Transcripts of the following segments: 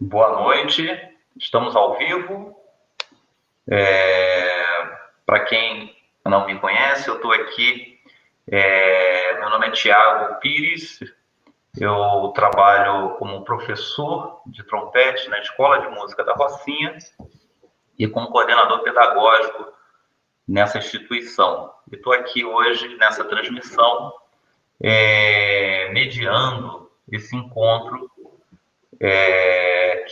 Boa noite, estamos ao vivo. Para quem não me conhece, eu estou aqui. Meu nome é Tiago Pires, eu trabalho como professor de trompete na Escola de Música da Rocinha e como coordenador pedagógico nessa instituição. Estou aqui hoje nessa transmissão, mediando esse encontro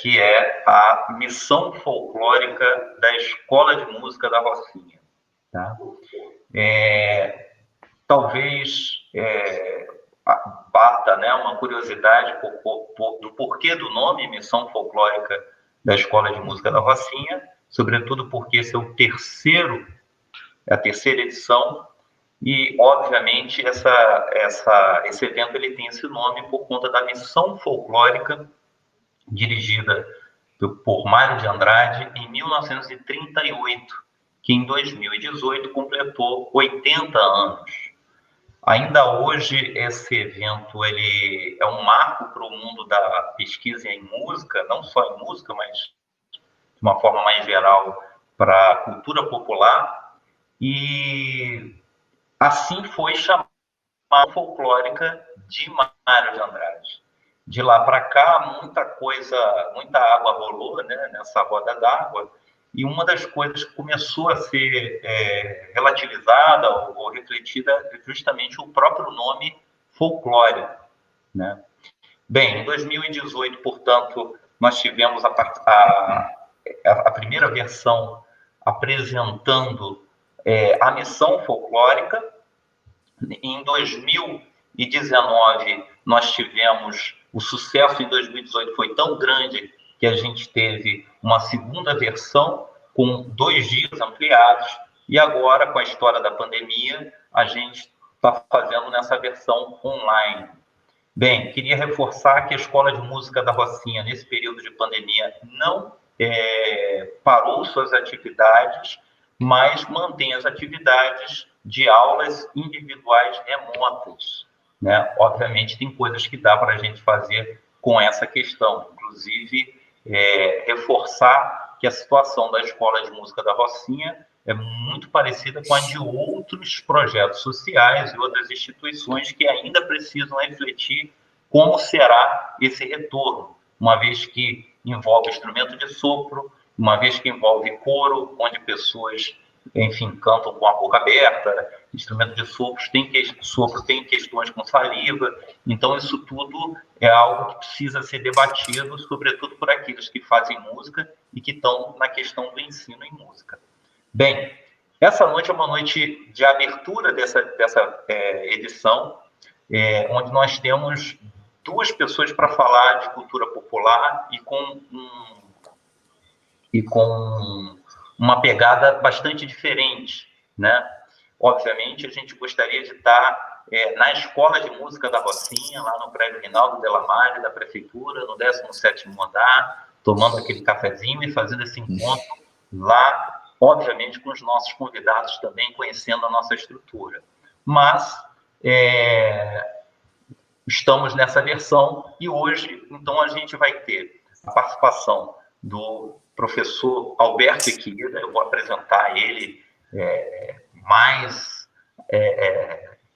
que é a missão folclórica da Escola de Música da Rocinha. Tá? Talvez bata, né, uma curiosidade do porquê do nome Missão Folclórica da Escola de Música da Rocinha, sobretudo porque esse é a terceira edição, e, obviamente, esse evento ele tem esse nome por conta da missão folclórica dirigida por Mário de Andrade em 1938, que em 2018 completou 80 anos. Ainda hoje, esse evento ele é um marco para o mundo da pesquisa em música, não só em música, mas de uma forma mais geral para a cultura popular, e assim foi chamada folclórica de Mário de Andrade. De lá para cá, muita água rolou, né, nessa roda d'água, e uma das coisas que começou a ser relativizada ou refletida é justamente o próprio nome folclore, né? Bem, em 2018, portanto, nós tivemos a primeira versão apresentando a missão folclórica. Em 2019, nós tivemos o sucesso. Em 2018 foi tão grande que a gente teve uma segunda versão com 2 dias ampliados, e agora, com a história da pandemia, a gente está fazendo nessa versão online. Bem, queria reforçar que a Escola de Música da Rocinha, nesse período de pandemia, não parou suas atividades, mas mantém as atividades de aulas individuais remotas, né? Obviamente, tem coisas que dá para a gente fazer com essa questão, inclusive reforçar que a situação da Escola de Música da Rocinha é muito parecida com a de outros projetos sociais e outras instituições que ainda precisam refletir como será esse retorno, uma vez que envolve instrumento de sopro, uma vez que envolve coro, onde pessoas, enfim, cantam com a boca aberta, instrumento de sopro tem questões com saliva, então isso tudo é algo que precisa ser debatido, sobretudo por aqueles que fazem música e que estão na questão do ensino em música. Bem, essa noite é uma noite de abertura dessa edição, onde nós temos 2 pessoas para falar de cultura popular e com uma pegada bastante diferente, né? Obviamente, a gente gostaria de estar na Escola de Música da Rocinha, lá no prédio Rinaldo Delamare, da Prefeitura, no 17º andar, tomando aquele cafezinho e fazendo esse encontro lá, obviamente, com os nossos convidados também, conhecendo a nossa estrutura. Mas estamos nessa versão e hoje, então, a gente vai ter a participação do professor Alberto Equida. Eu vou apresentar ele mais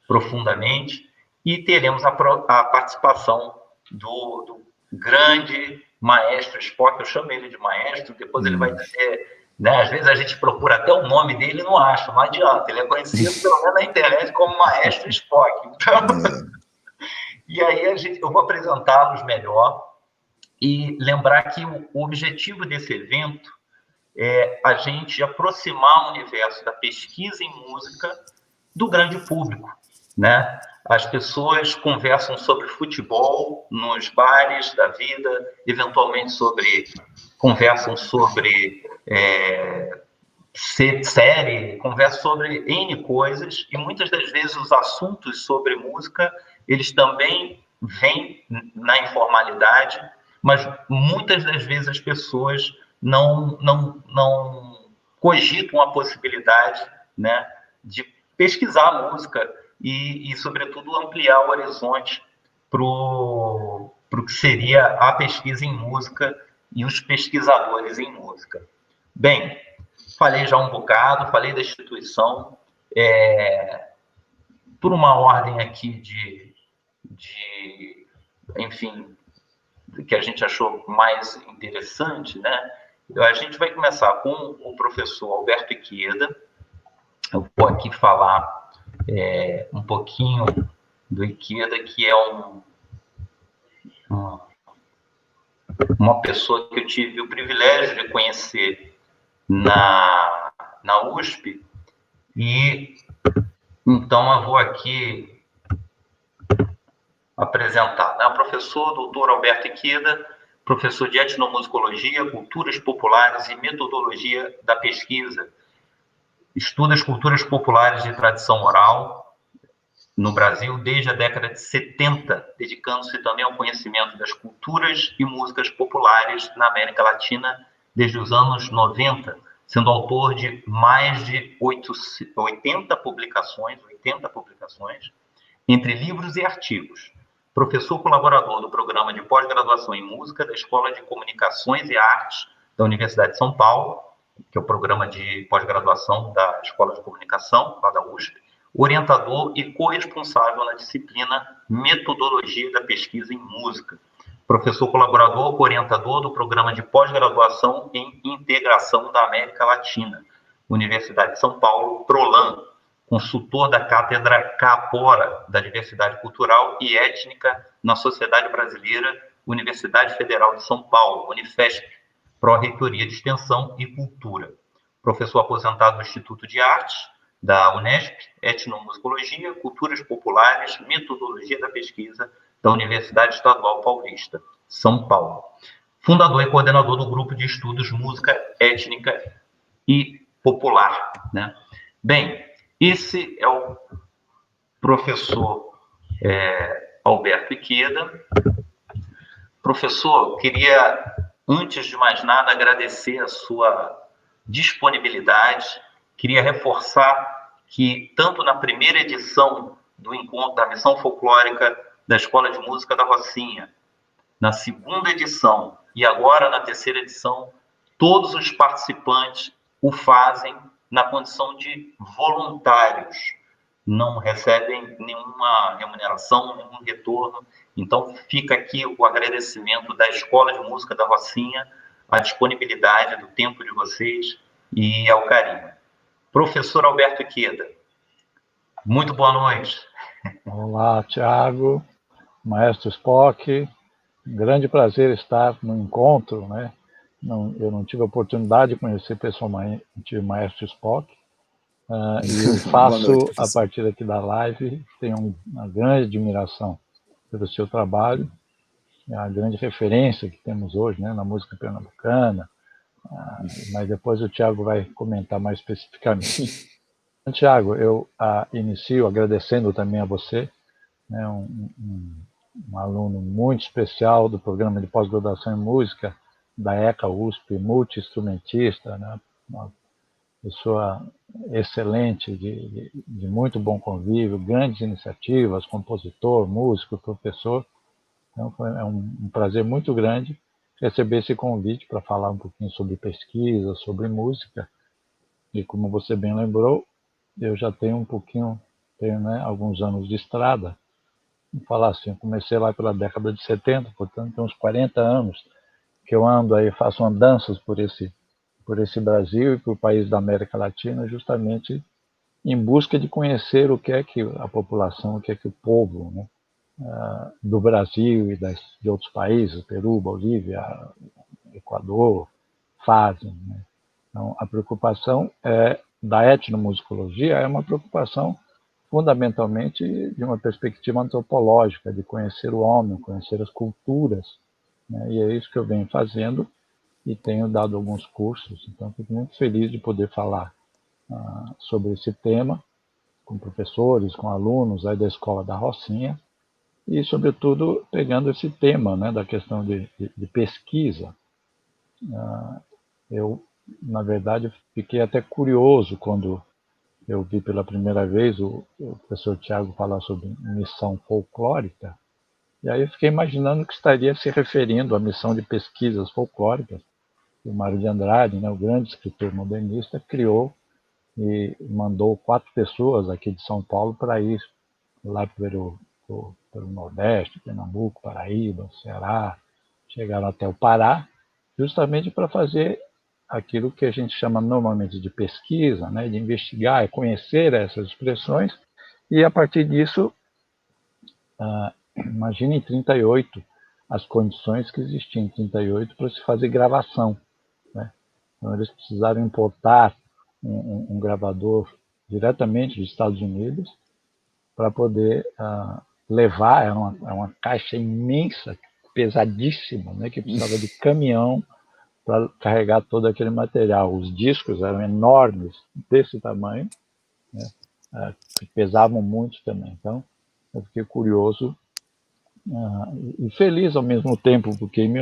profundamente, e teremos a participação do grande maestro Spock. Eu chamo ele de maestro, depois ele vai dizer, né, às vezes a gente procura até o nome dele e não acha, não adianta, ele é conhecido pelo menos na internet como maestro Spock. Então, e aí eu vou apresentá-los melhor e lembrar que o objetivo desse evento é a gente aproximar o universo da pesquisa em música do grande público, né? As pessoas conversam sobre futebol nos bares da vida, eventualmente conversam sobre série, conversam sobre N coisas, e muitas das vezes os assuntos sobre música, eles também vêm na informalidade, mas muitas das vezes as pessoas não cogitam a possibilidade, né, de pesquisar a música e, sobretudo, ampliar o horizonte para o que seria a pesquisa em música e os pesquisadores em música. Bem, falei já um bocado, falei da instituição, por uma ordem aqui enfim, que a gente achou mais interessante, né? A gente vai começar com o professor Alberto Ikeda. Eu vou aqui falar um pouquinho do Ikeda, que é uma pessoa que eu tive o privilégio de conhecer na USP, e então eu vou aqui apresentar, né? O professor Dr. Alberto Ikeda, professor de etnomusicologia, culturas populares e metodologia da pesquisa. Estuda as culturas populares de tradição oral no Brasil desde a década de 70, dedicando-se também ao conhecimento das culturas e músicas populares na América Latina desde os anos 90, sendo autor de mais de 80 publicações, entre livros e artigos. Professor colaborador do programa de pós-graduação em música da Escola de Comunicações e Artes da Universidade de São Paulo, que é o programa de pós-graduação da Escola de Comunicação, lá da USP, orientador e corresponsável na disciplina Metodologia da Pesquisa em Música. Professor colaborador, orientador do programa de pós-graduação em Integração da América Latina, Universidade de São Paulo, PROLAN, consultor da Cátedra Capora da Diversidade Cultural e Étnica na Sociedade Brasileira, Universidade Federal de São Paulo, Unifesp, Pró-Reitoria de Extensão e Cultura. Professor aposentado do Instituto de Artes, da Unesp, Etnomusicologia, Culturas Populares, Metodologia da Pesquisa, da Universidade Estadual Paulista, São Paulo. Fundador e coordenador do Grupo de Estudos Música Étnica e Popular, né? Bem, esse é o professor Alberto Ikeda. Professor, queria, antes de mais nada, agradecer a sua disponibilidade. Queria reforçar que, tanto na primeira edição do encontro da Missão Folclórica da Escola de Música da Rocinha, na segunda edição e agora na terceira edição, todos os participantes o fazem na condição de voluntários. Não recebem nenhuma remuneração, nenhum retorno. Então, fica aqui o agradecimento da Escola de Música da Rocinha, a disponibilidade do tempo de vocês e ao carinho. Professor Alberto Ikeda, muito boa noite. Olá, Thiago, Maestro Spock. Um grande prazer estar no encontro, né? Eu não tive a oportunidade de conhecer pessoalmente o Maestro Spock, e eu faço, noite, a partir aqui da live, tenho uma grande admiração pelo seu trabalho, a grande referência que temos hoje, né, na música pernambucana, mas depois o Thiago vai comentar mais especificamente. Thiago, eu inicio agradecendo também a você, né, um aluno muito especial do programa de pós-graduação em música da ECA USP, multi-instrumentista, né, uma pessoa excelente, de muito bom convívio, grandes iniciativas, compositor, músico, professor. Então, foi um prazer muito grande receber esse convite para falar um pouquinho sobre pesquisa, sobre música. E como você bem lembrou, eu já tenho né, alguns anos de estrada. Vou falar assim, eu comecei lá pela década de 70, portanto, tem uns 40 anos que eu ando aí, faço andanças por esse Brasil e por países da América Latina, justamente em busca de conhecer o que é que a população, o que é que o povo, né, do Brasil e de outros países, Peru, Bolívia, Equador, fazem, né? Então, a preocupação da etnomusicologia é uma preocupação fundamentalmente de uma perspectiva antropológica, de conhecer o homem, conhecer as culturas, né? E é isso que eu venho fazendo e tenho dado alguns cursos, então fico muito feliz de poder falar sobre esse tema com professores, com alunos aí da Escola da Rocinha e, sobretudo, pegando esse tema, né, da questão de pesquisa. Eu, na verdade, fiquei até curioso quando eu vi pela primeira vez o professor Thiago falar sobre missão folclórica, E aí eu fiquei imaginando que estaria se referindo à missão de pesquisas folclóricas que o Mário de Andrade, né, o grande escritor modernista, criou e mandou 4 pessoas aqui de São Paulo para ir lá pelo Nordeste, Pernambuco, Paraíba, Ceará, chegaram até o Pará, justamente para fazer aquilo que a gente chama normalmente de pesquisa, né, de investigar e conhecer essas expressões, e a partir disso, imagine em 38 as condições que existiam em 38 para se fazer gravação. Né? Então eles precisaram importar um gravador diretamente dos Estados Unidos para poder levar, é uma caixa imensa, pesadíssima, né, que precisava de caminhão para carregar todo aquele material. Os discos eram enormes, desse tamanho, né, que pesavam muito também. Então, eu fiquei curioso e feliz ao mesmo tempo, porque em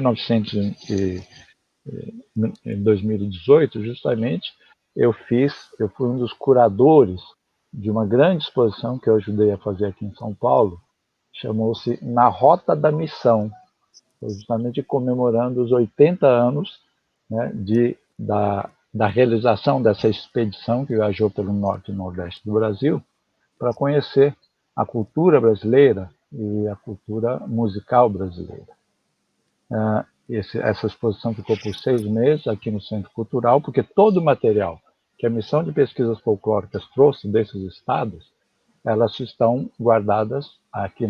2018, justamente, eu fui um dos curadores de uma grande exposição que eu ajudei a fazer aqui em São Paulo, chamou-se Na Rota da Missão, justamente comemorando os 80 anos, né, da realização dessa expedição que viajou pelo norte e nordeste do Brasil para conhecer a cultura brasileira e a cultura musical brasileira. Essa exposição ficou por 6 meses aqui no Centro Cultural, porque todo o material que a Missão de Pesquisas Folclóricas trouxe desses estados, elas estão guardadas aqui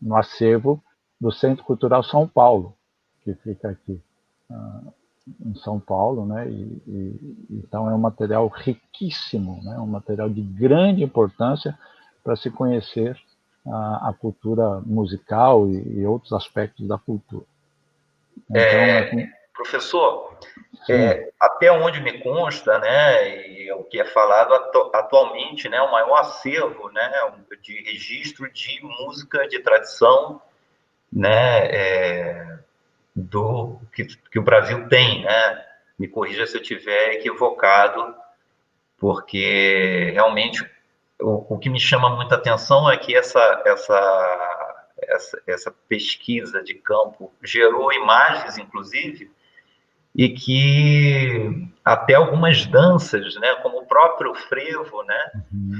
no acervo do Centro Cultural São Paulo, que fica aqui em São Paulo, né? Então é um material riquíssimo, né? Um material de grande importância para se conhecer a cultura musical e outros aspectos da cultura. Então, professor, até onde me consta, né, e o que é falado atualmente, né, o maior acervo, né, de registro de música de tradição, né, que o Brasil tem, né? Me corrija se eu estiver equivocado, porque realmente o que me chama muita atenção é que essa pesquisa de campo gerou imagens, inclusive, e que até algumas danças, né, como o próprio frevo, né,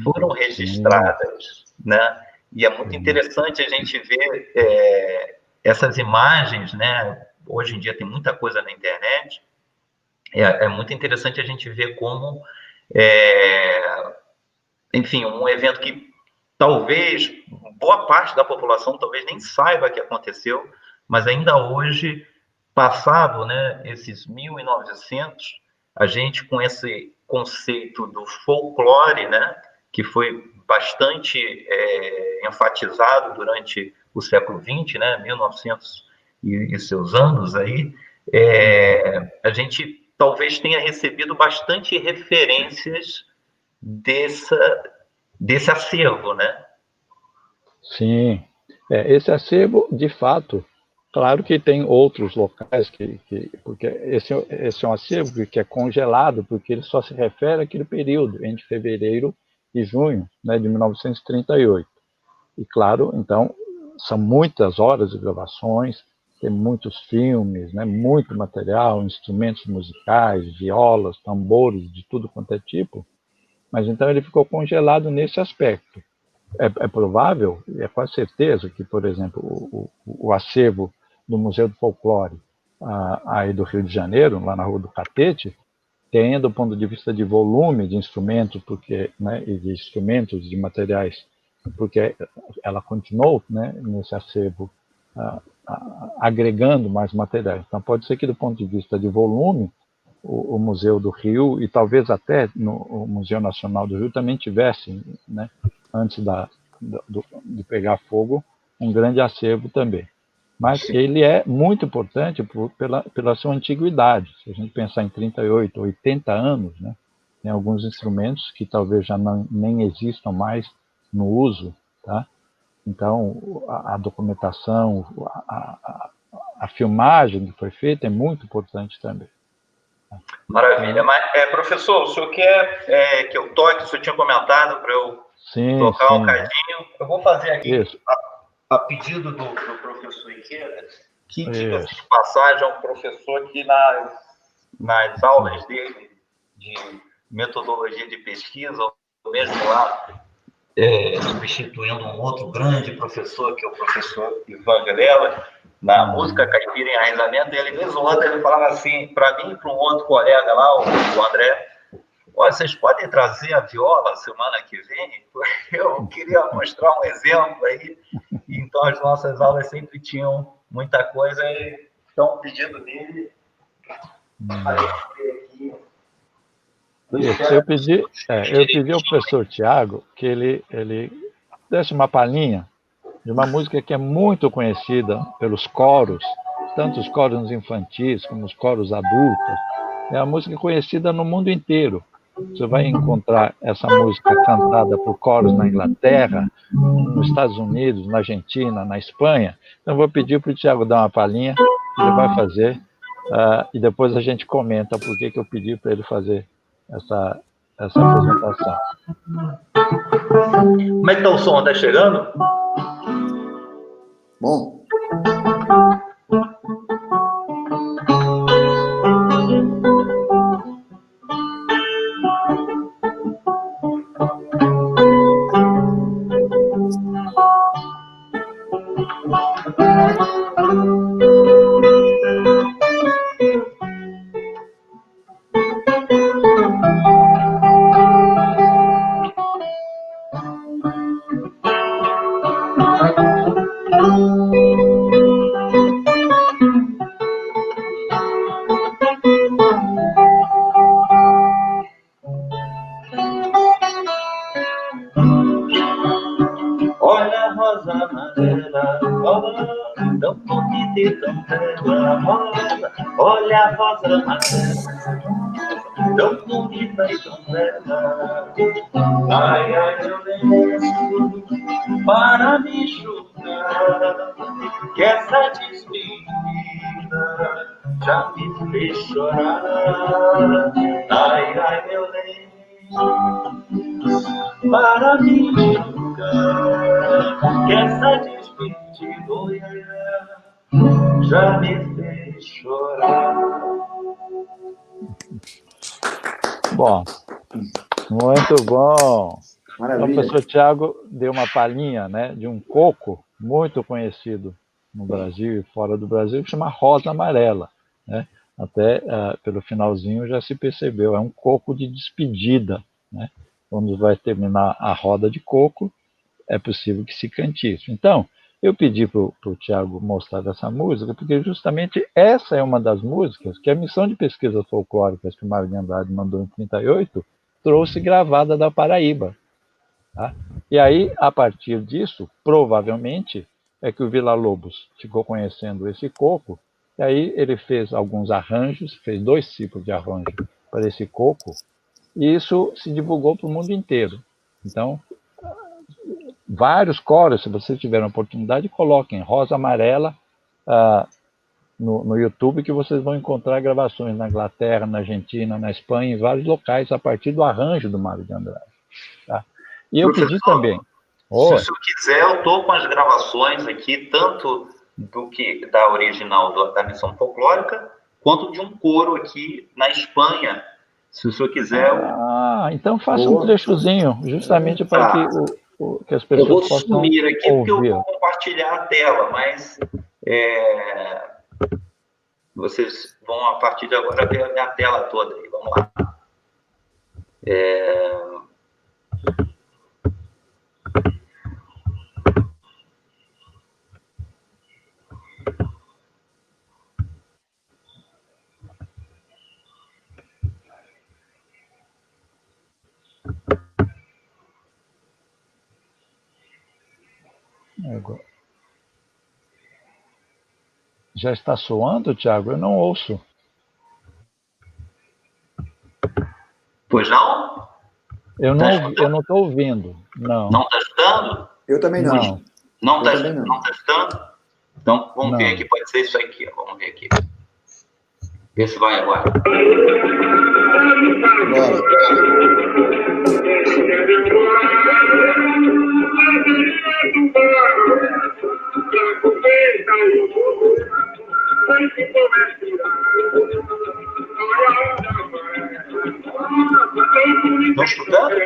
foram registradas, né? E é muito interessante a gente ver essas imagens, né? Hoje em dia tem muita coisa na internet. É muito interessante a gente ver como, enfim, um evento que talvez boa parte da população talvez nem saiba que aconteceu, mas ainda hoje, passado, né, esses 1900, a gente com esse conceito do folclore, né, que foi bastante enfatizado durante o século XX, né, 1900 e seus anos aí, a gente talvez tenha recebido bastante referências desse acervo, né? Sim, esse acervo, de fato, claro que tem outros locais, porque esse é um acervo que é congelado, porque ele só se refere àquele período, entre fevereiro e junho, né, de 1938. E claro, então, são muitas horas de gravações, tem muitos filmes, né, muito material, instrumentos musicais, violas, tambores, de tudo quanto é tipo, mas então ele ficou congelado nesse aspecto. É provável, é quase certeza que, por exemplo, o acervo do Museu do Folclore aí do Rio de Janeiro, lá na Rua do Catete, tenha, do ponto de vista de volume de instrumentos, porque, né, e de instrumentos, de materiais, porque ela continuou, né, nesse acervo agregando mais materiais. Então, pode ser que, do ponto de vista de volume, o Museu do Rio e talvez até o Museu Nacional do Rio também tivesse, né, antes de pegar fogo, um grande acervo também. Mas ele é muito importante pela sua antiguidade. Se a gente pensar em 38, 80 anos, né, tem alguns instrumentos que talvez já nem existam mais no uso, tá? Então, a documentação, a filmagem que foi feita é muito importante também. Maravilha. Mas, professor, o senhor quer que eu toque? O senhor tinha comentado para eu Sim, tocar sim. um cadinho. Eu vou fazer aqui Isso. a pedido do professor Iqueda, que, diga-se Isso. de passagem, é um professor que nas aulas dele de metodologia de pesquisa, ou mesmo lá, substituindo um outro grande professor, que é o professor Ivan Vilela, na música caipira em enraizamento, ele, vez ou outra, ele falava assim, para mim e para um outro colega lá, o André: olha, vocês podem trazer a viola semana que vem? Eu queria mostrar um exemplo aí. Então, as nossas aulas sempre tinham muita coisa. Então, o pedido dele, a gente ter aqui. Isso, eu pedi ao professor Tiago que ele desse uma palhinha de uma música que é muito conhecida pelos coros, tanto os coros infantis como os coros adultos. É uma música conhecida no mundo inteiro. Você vai encontrar essa música cantada por coros na Inglaterra, nos Estados Unidos, na Argentina, na Espanha. Então, eu vou pedir para o Tiago dar uma palhinha, que ele vai fazer, e depois a gente comenta por que eu pedi para ele fazer essa apresentação. Como é que tá o som? Tá chegando? Bom. Olha a rosa amarela, rosa, tão bonita e tão bela, rosa. Olha a rosa amarela, tão bonita e tão bela. Ai, ai, meu lenço, para me enxugar, que essa despedida já me fez chorar. Ai, ai, meu lenço, para me enxugar, que essa despedida, oh, já me fez chorar. Bom, muito bom. Maravilha. O professor Tiago deu uma palhinha, né, de um coco muito conhecido no Brasil e fora do Brasil, que chama rosa amarela, né? Até pelo finalzinho já se percebeu, é um coco de despedida, né? Quando vai terminar a roda de coco, é possível que se cante isso. Então, eu pedi para o Tiago mostrar essa música, porque justamente essa é uma das músicas que a missão de pesquisas folclóricas que o Mário de Andrade mandou em 1938 trouxe gravada da Paraíba. Tá? E aí, a partir disso, provavelmente, é que o Villa-Lobos ficou conhecendo esse coco, e aí ele fez alguns arranjos, fez 2 tipos de arranjo para esse coco, e isso se divulgou para o mundo inteiro. Então, vários coros, se vocês tiverem a oportunidade, coloquem Rosa Amarela no YouTube, que vocês vão encontrar gravações na Inglaterra, na Argentina, na Espanha, em vários locais, a partir do arranjo do Mário de Andrade. Tá? E eu pedi também. Se o senhor quiser, eu estou com as gravações aqui, tanto da original da missão folclórica, quanto de um coro aqui na Espanha. Se o senhor quiser. Então faça um trechozinho, justamente para que as pessoas possam ouvir. Eu vou sumir aqui porque eu vou compartilhar a tela, mas vocês vão, a partir de agora, ver a minha tela toda aí. Vamos lá. Já está soando, Tiago? Eu não ouço. Pois não? Eu não estou ouvindo. Não. Não está escutando? Eu também não. Não está escutando? Então, vamos ver aqui. Pode ser isso aqui. Vamos ver aqui. Vê se vai agora. Bora. Estão escutando?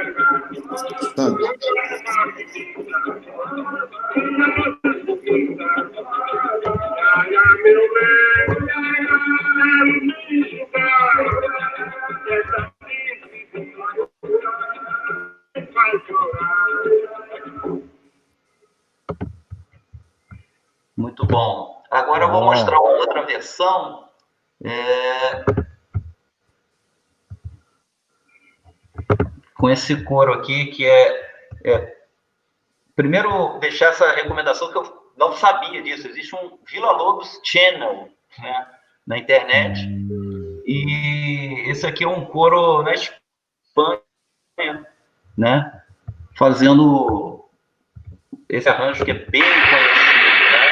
Muito bom. Agora eu vou mostrar uma outra versão. Com esse coro aqui, que primeiro, deixar essa recomendação que eu não sabia disso. Existe um Villa Lobos Channel, né, na internet. E esse aqui é um coro na Espanha, né, fazendo esse arranjo que é bem conhecido, né?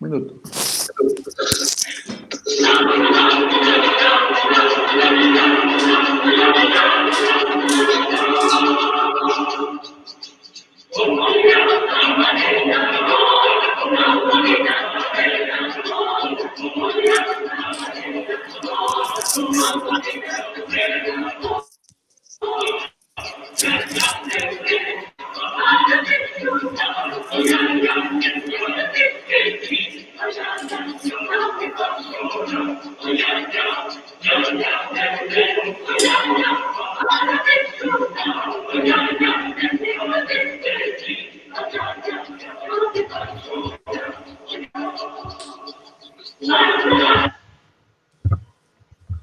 Um minuto.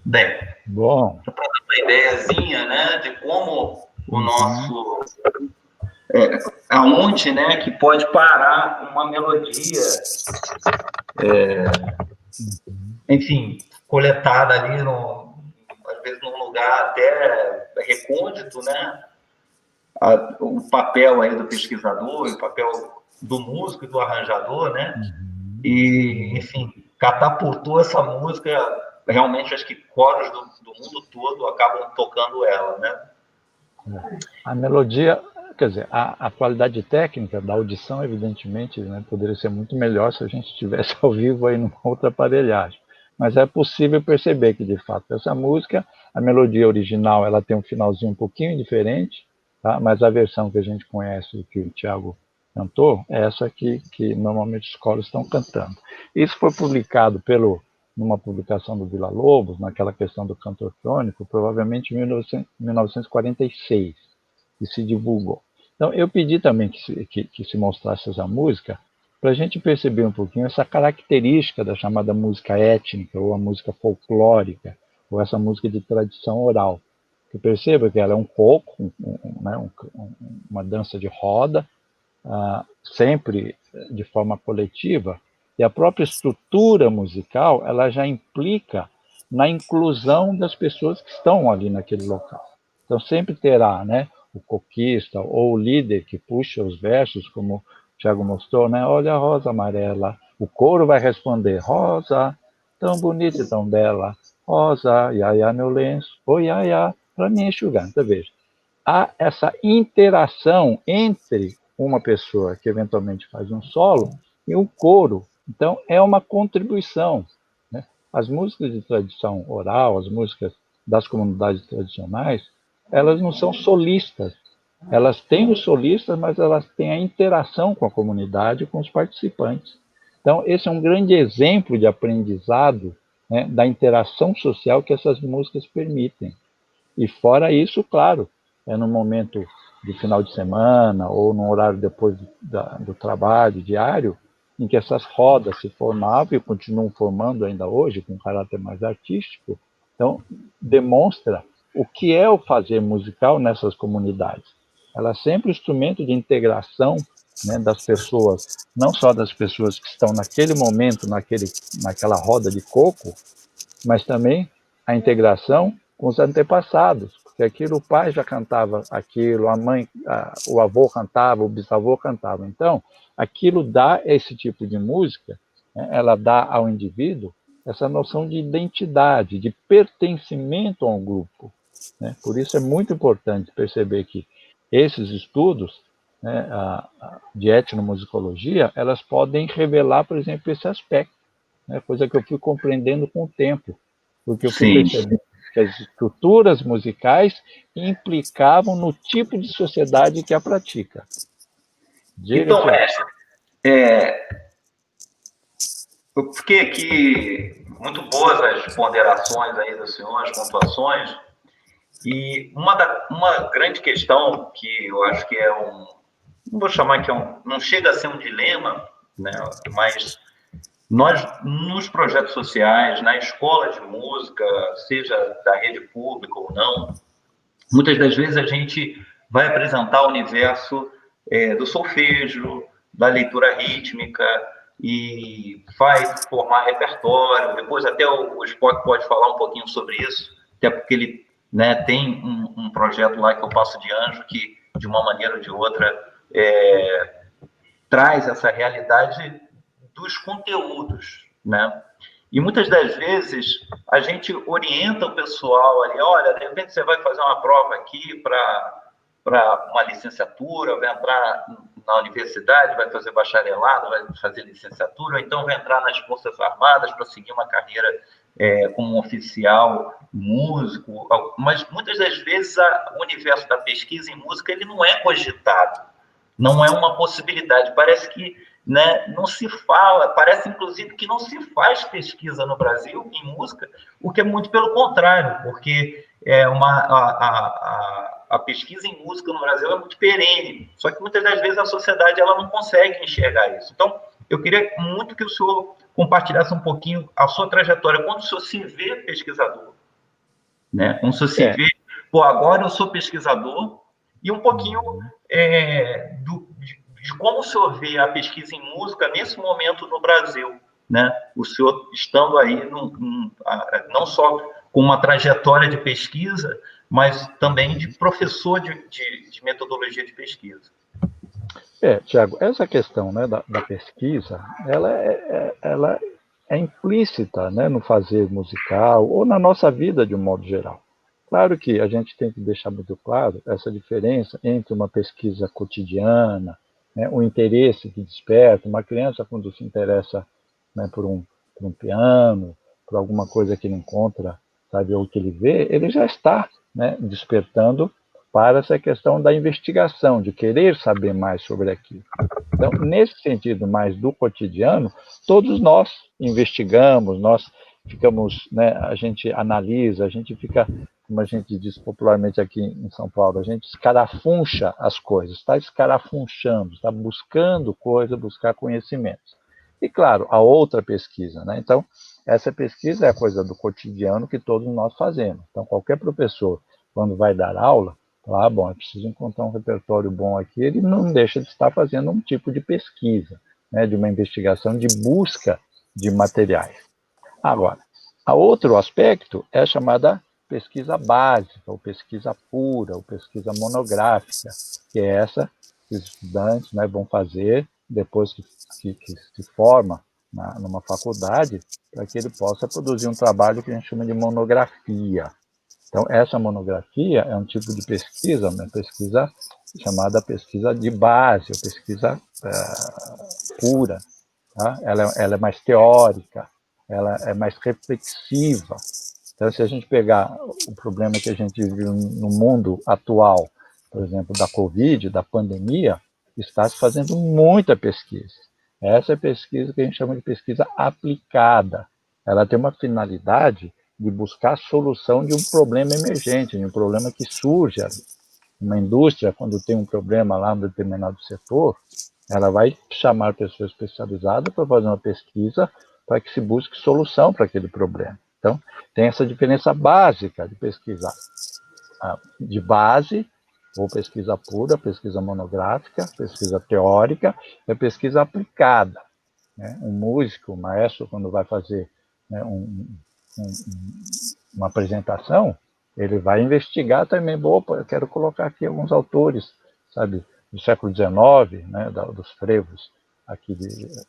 Bem, bom, para dar uma ideiazinha, né, de como o nosso aonde, né, que pode parar uma melodia, enfim, coletada ali às vezes num lugar até recôndito, né? O papel aí do pesquisador, o papel do músico e do arranjador, né? E, enfim, catapultou essa música. Realmente, acho que coros do mundo todo acabam tocando ela, né? A melodia, quer dizer, a qualidade técnica da audição, evidentemente, né, poderia ser muito melhor se a gente estivesse ao vivo aí numa outra aparelhagem. Mas é possível perceber que, de fato, essa música, a melodia original, ela tem um finalzinho um pouquinho diferente, tá? Mas a versão que a gente conhece, que o Thiago cantou, é essa aqui que normalmente os coros estão cantando. Isso foi publicado numa publicação do Villa Lobos, naquela questão do canto orfônico, provavelmente em 1946, que se divulgou. Então, eu pedi também que se mostrasse essa música, para a gente perceber um pouquinho essa característica da chamada música étnica, ou a música folclórica, ou essa música de tradição oral. Que perceba que ela é um coco, uma dança de roda, sempre de forma coletiva, e a própria estrutura musical ela já implica na inclusão das pessoas que estão ali naquele local. Então sempre terá, né, o coquista ou o líder que puxa os versos, como o Thiago mostrou, né? Olha a rosa amarela. O coro vai responder: rosa, tão bonita e tão bela. Rosa, iaia meu lenço, oi iaia, para me enxugar. Então veja, há essa interação entre uma pessoa que eventualmente faz um solo e um coro. Então, é uma contribuição, né? As músicas de tradição oral, as músicas das comunidades tradicionais, elas não são solistas. Elas têm os solistas, mas elas têm a interação com a comunidade e com os participantes. Então, esse é um grande exemplo de aprendizado, né, da interação social que essas músicas permitem. E fora isso, claro, é no momento de final de semana ou no horário depois do trabalho diário, em que essas rodas se formavam e continuam formando ainda hoje, com caráter mais artístico. Então, demonstra o que é o fazer musical nessas comunidades. Ela é sempre um instrumento de integração, né, das pessoas, não só das pessoas que estão naquele momento, naquela roda de coco, mas também a integração com os antepassados, porque aquilo o pai já cantava aquilo, a mãe, o avô cantava, o bisavô cantava. Então, aquilo dá esse tipo de música, né, ela dá ao indivíduo essa noção de identidade, de pertencimento a um grupo, né? Por isso é muito importante perceber que esses estudos, né, de etnomusicologia, elas podem revelar, por exemplo, esse aspecto, né, coisa que eu fui compreendendo com o tempo, porque eu fui Sim. percebendo que as estruturas musicais implicavam no tipo de sociedade que a pratica. Diga, Então, Tiago. eu fiquei aqui muito boas as ponderações aí do senhor, as pontuações, e uma grande questão que eu acho que é não vou chamar que não chega a ser um dilema, né, mas nós, nos projetos sociais, na escola de música, seja da rede pública ou não, muitas das vezes a gente vai apresentar o universo do solfejo, da leitura rítmica, e vai formar repertório. Depois até o Spock pode falar um pouquinho sobre isso, até porque ele, né, tem um projeto lá que eu passo de anjo, que de uma maneira ou de outra traz essa realidade dos conteúdos, né? E muitas das vezes a gente orienta o pessoal ali, olha, de repente você vai fazer uma prova aqui para uma licenciatura, vai entrar na universidade, vai fazer bacharelado, vai fazer licenciatura, ou então vai entrar nas Forças Armadas para seguir uma carreira como um oficial, músico, mas muitas das vezes o universo da pesquisa em música ele não é cogitado, não é uma possibilidade. Parece que, né, não se fala, parece inclusive que não se faz pesquisa no Brasil em música, o que é muito pelo contrário, porque a pesquisa em música no Brasil é muito perene, só que muitas das vezes a sociedade ela não consegue enxergar isso. Então, eu queria muito que o senhor compartilhasse um pouquinho a sua trajetória, quando o senhor se vê pesquisador, né? Quando o senhor se vê, pô, agora eu sou pesquisador, e um pouquinho de como o senhor vê a pesquisa em música nesse momento no Brasil, né? O senhor estando aí não só com uma trajetória de pesquisa, mas também de professor de metodologia de pesquisa. Tiago, essa questão, né, da pesquisa, ela é implícita, né, no fazer musical ou na nossa vida de um modo geral. Claro que a gente tem que deixar muito claro essa diferença entre uma pesquisa cotidiana, né, o interesse que desperta, uma criança quando se interessa, né, por um piano, por alguma coisa que ele encontra, sabe, ou que ele vê, ele já está, né, despertando para essa questão da investigação, de querer saber mais sobre aquilo. Então, nesse sentido mais do cotidiano, todos nós investigamos, nós ficamos, né, a gente analisa, a gente fica, como a gente diz popularmente aqui em São Paulo, a gente escarafuncha as coisas, está escarafunchando, está buscando coisa, buscar conhecimentos. E, claro, a outra pesquisa, né? Então, essa pesquisa é a coisa do cotidiano que todos nós fazemos. Então, qualquer professor, quando vai dar aula, bom, eu preciso encontrar um repertório bom aqui, ele não deixa de estar fazendo um tipo de pesquisa, né, de uma investigação de busca de materiais. Agora, a outro aspecto é a chamada pesquisa básica, ou pesquisa pura, ou pesquisa monográfica, que é essa que os estudantes, né, vão fazer depois que se forma numa faculdade, para que ele possa produzir um trabalho que a gente chama de monografia. Então, essa monografia é um tipo de pesquisa, uma pesquisa chamada pesquisa de base, ou pesquisa pura. Tá? Ela é mais teórica, ela é mais reflexiva. Então, se a gente pegar o problema que a gente vive no mundo atual, por exemplo, da Covid, da pandemia, está se fazendo muita pesquisa. Essa é a pesquisa que a gente chama de pesquisa aplicada. Ela tem uma finalidade de buscar a solução de um problema emergente, de um problema que surge ali. Uma indústria, quando tem um problema lá em determinado setor, ela vai chamar pessoas especializadas para fazer uma pesquisa para que se busque solução para aquele problema. Então, tem essa diferença básica de pesquisa de base, ou pesquisa pura, pesquisa monográfica, pesquisa teórica, e a pesquisa aplicada. Né? Um músico, um maestro, quando vai fazer, né, uma apresentação, ele vai investigar também. Opa, eu quero colocar aqui alguns autores, sabe, do século XIX, né, dos frevos aqui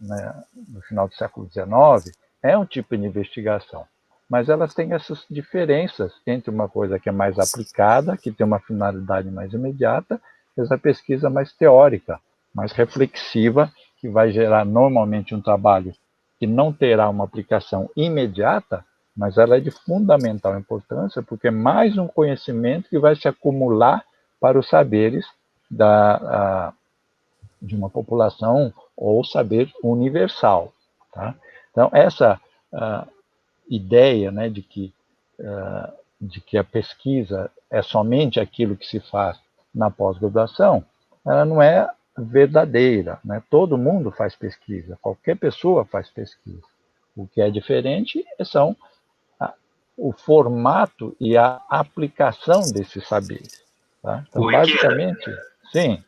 né, no final do século XIX. É um tipo de investigação, mas elas têm essas diferenças entre uma coisa que é mais aplicada, que tem uma finalidade mais imediata, e essa pesquisa mais teórica, mais reflexiva, que vai gerar normalmente um trabalho que não terá uma aplicação imediata, mas ela é de fundamental importância, porque é mais um conhecimento que vai se acumular para os saberes de uma população ou saber universal. Tá? Então, essa ideia, né, de que a pesquisa é somente aquilo que se faz na pós-graduação, ela não é verdadeira. Né? Todo mundo faz pesquisa, qualquer pessoa faz pesquisa. O que é diferente são o formato e a aplicação desses saberes. Tá? Então, basicamente, sim.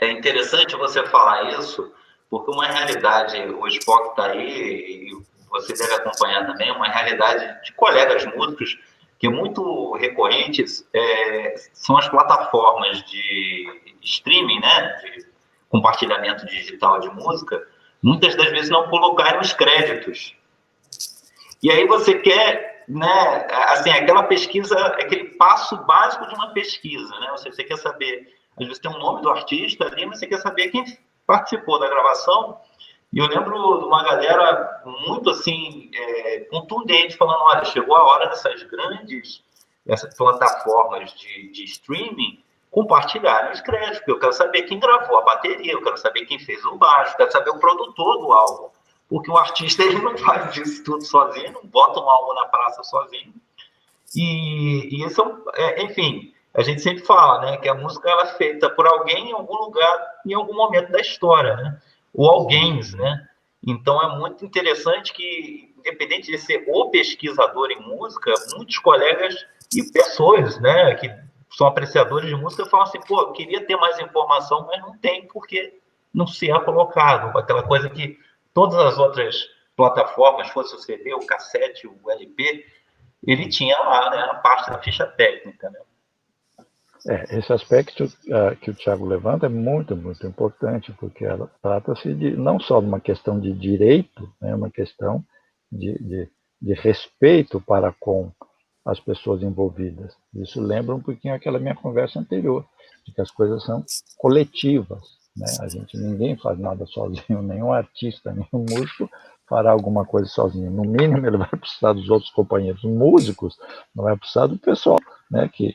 É interessante você falar isso, porque uma realidade, o Spock está aí, e você deve acompanhar também, uma realidade de colegas músicos, que é muito recorrente, são as plataformas de streaming, né, de compartilhamento digital de música, muitas das vezes não colocarem os créditos. E aí você quer, né, assim, aquela pesquisa, aquele passo básico de uma pesquisa, né? Você quer saber, às vezes tem um nome do artista ali, mas você quer saber quem participou da gravação. E eu lembro de uma galera muito, assim, contundente, falando, olha, chegou a hora dessas essas plataformas de streaming compartilharem os créditos, porque eu quero saber quem gravou a bateria, eu quero saber quem fez o baixo, eu quero saber o produtor do álbum. Porque o artista ele não faz isso tudo sozinho, não bota um álbum na praça sozinho. E isso, enfim, a gente sempre fala, né, que a música ela é feita por alguém em algum lugar, em algum momento da história, né? Ou alguém, né? Então é muito interessante que, independente de ser o pesquisador em música, muitos colegas e pessoas, né, que são apreciadores de música falam assim, pô, eu queria ter mais informação, mas não tem porque não se é colocado. Aquela coisa que todas as outras plataformas, fosse o CD, o cassete, o LP, ele tinha lá, né, a parte da ficha técnica, né? Esse aspecto que o Tiago levanta é muito, muito importante, porque ela trata-se de não só de uma questão de direito, né, uma questão de respeito para com as pessoas envolvidas. Isso lembra um pouquinho aquela minha conversa anterior, de que as coisas são coletivas. Né? Ninguém faz nada sozinho, nenhum artista, nenhum músico fará alguma coisa sozinho. No mínimo, ele vai precisar dos outros companheiros músicos, não vai precisar do pessoal, né, que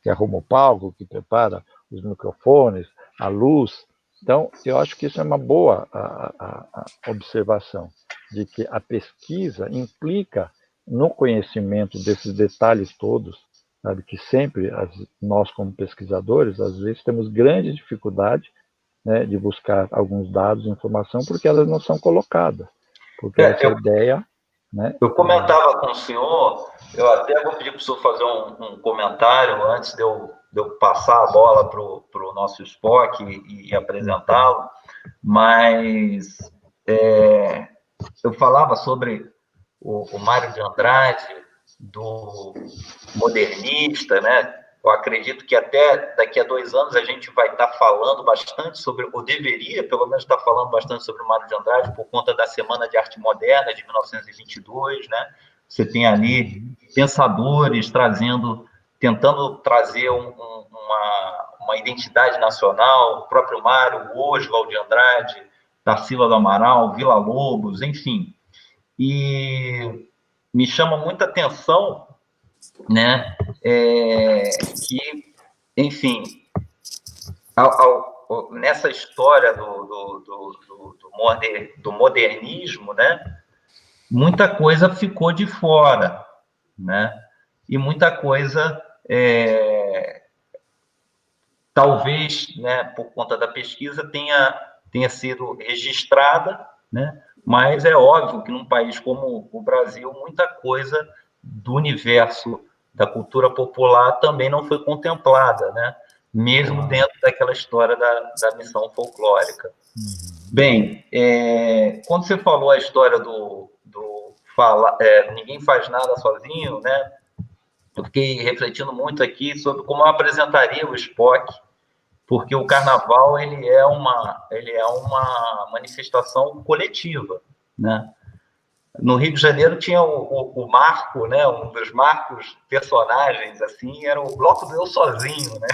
arruma o palco, que prepara os microfones, a luz. Então, eu acho que isso é uma boa a observação, de que a pesquisa implica no conhecimento desses detalhes todos, sabe, que sempre nós, como pesquisadores, às vezes temos grande dificuldade, né, de buscar alguns dados, informação, porque elas não são colocadas. Porque essa ideia... Né, eu comentava com o senhor, eu até vou pedir para o senhor fazer um comentário antes de eu passar a bola para o nosso Spock e apresentá-lo, mas eu falava sobre o Mário de Andrade, do modernista, né? Eu acredito que até daqui a 2 anos a gente vai estar falando bastante sobre, ou deveria pelo menos estar falando bastante sobre o Mário de Andrade, por conta da Semana de Arte Moderna de 1922, né? Você tem ali pensadores tentando trazer uma identidade nacional, o próprio Mário, o Oswald de Andrade, Tarsila do Amaral, Villa-Lobos, enfim. E me chama muita atenção, né, que, enfim, nessa história do modernismo, né, muita coisa ficou de fora, né, e muita coisa, talvez, né, por conta da pesquisa, tenha sido registrada, né, mas é óbvio que num país como o Brasil, muita coisa do universo da cultura popular também não foi contemplada, né? Mesmo dentro daquela história da missão folclórica. Bem, quando você falou a história ninguém faz nada sozinho, né? eu fiquei refletindo muito aqui sobre como eu apresentaria o Spock, porque o carnaval ele é uma manifestação coletiva, né? No Rio de Janeiro tinha o marco, né? Um dos marcos personagens assim era o Bloco do Eu Sozinho, né?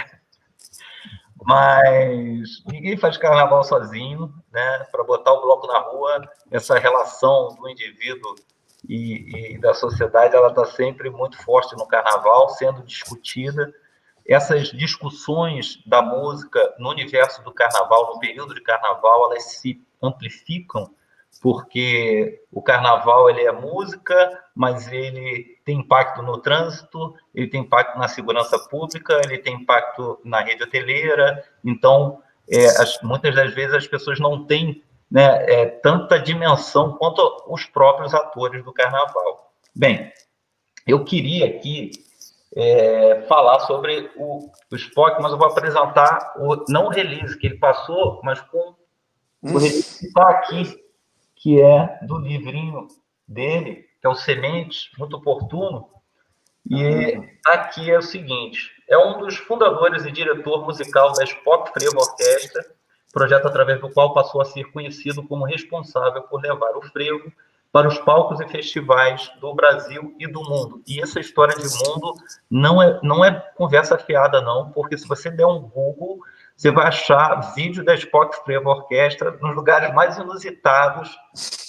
Mas ninguém faz carnaval sozinho, né? Para botar o bloco na rua, essa relação do indivíduo e da sociedade, ela está sempre muito forte no carnaval, sendo discutida. Essas discussões da música no universo do carnaval, no período de carnaval, elas se amplificam porque o carnaval ele é música, mas ele tem impacto no trânsito, ele tem impacto na segurança pública, ele tem impacto na rede hoteleira. Então, muitas das vezes as pessoas não têm, né, tanta dimensão quanto os próprios atores do carnaval. Bem, eu queria aqui falar sobre o Spock, mas eu vou apresentar não o release que ele passou, mas com o release que está aqui, que é do livrinho dele, que é o Sementes, muito oportuno. E aqui é o seguinte: é um dos fundadores e diretor musical da Spock Frevo Orquestra, projeto através do qual passou a ser conhecido como responsável por levar o frevo para os palcos e festivais do Brasil e do mundo. E essa história de mundo não é conversa fiada, não, porque se você der um Google, você vai achar vídeo da Spock Frevo Orquestra nos lugares mais inusitados,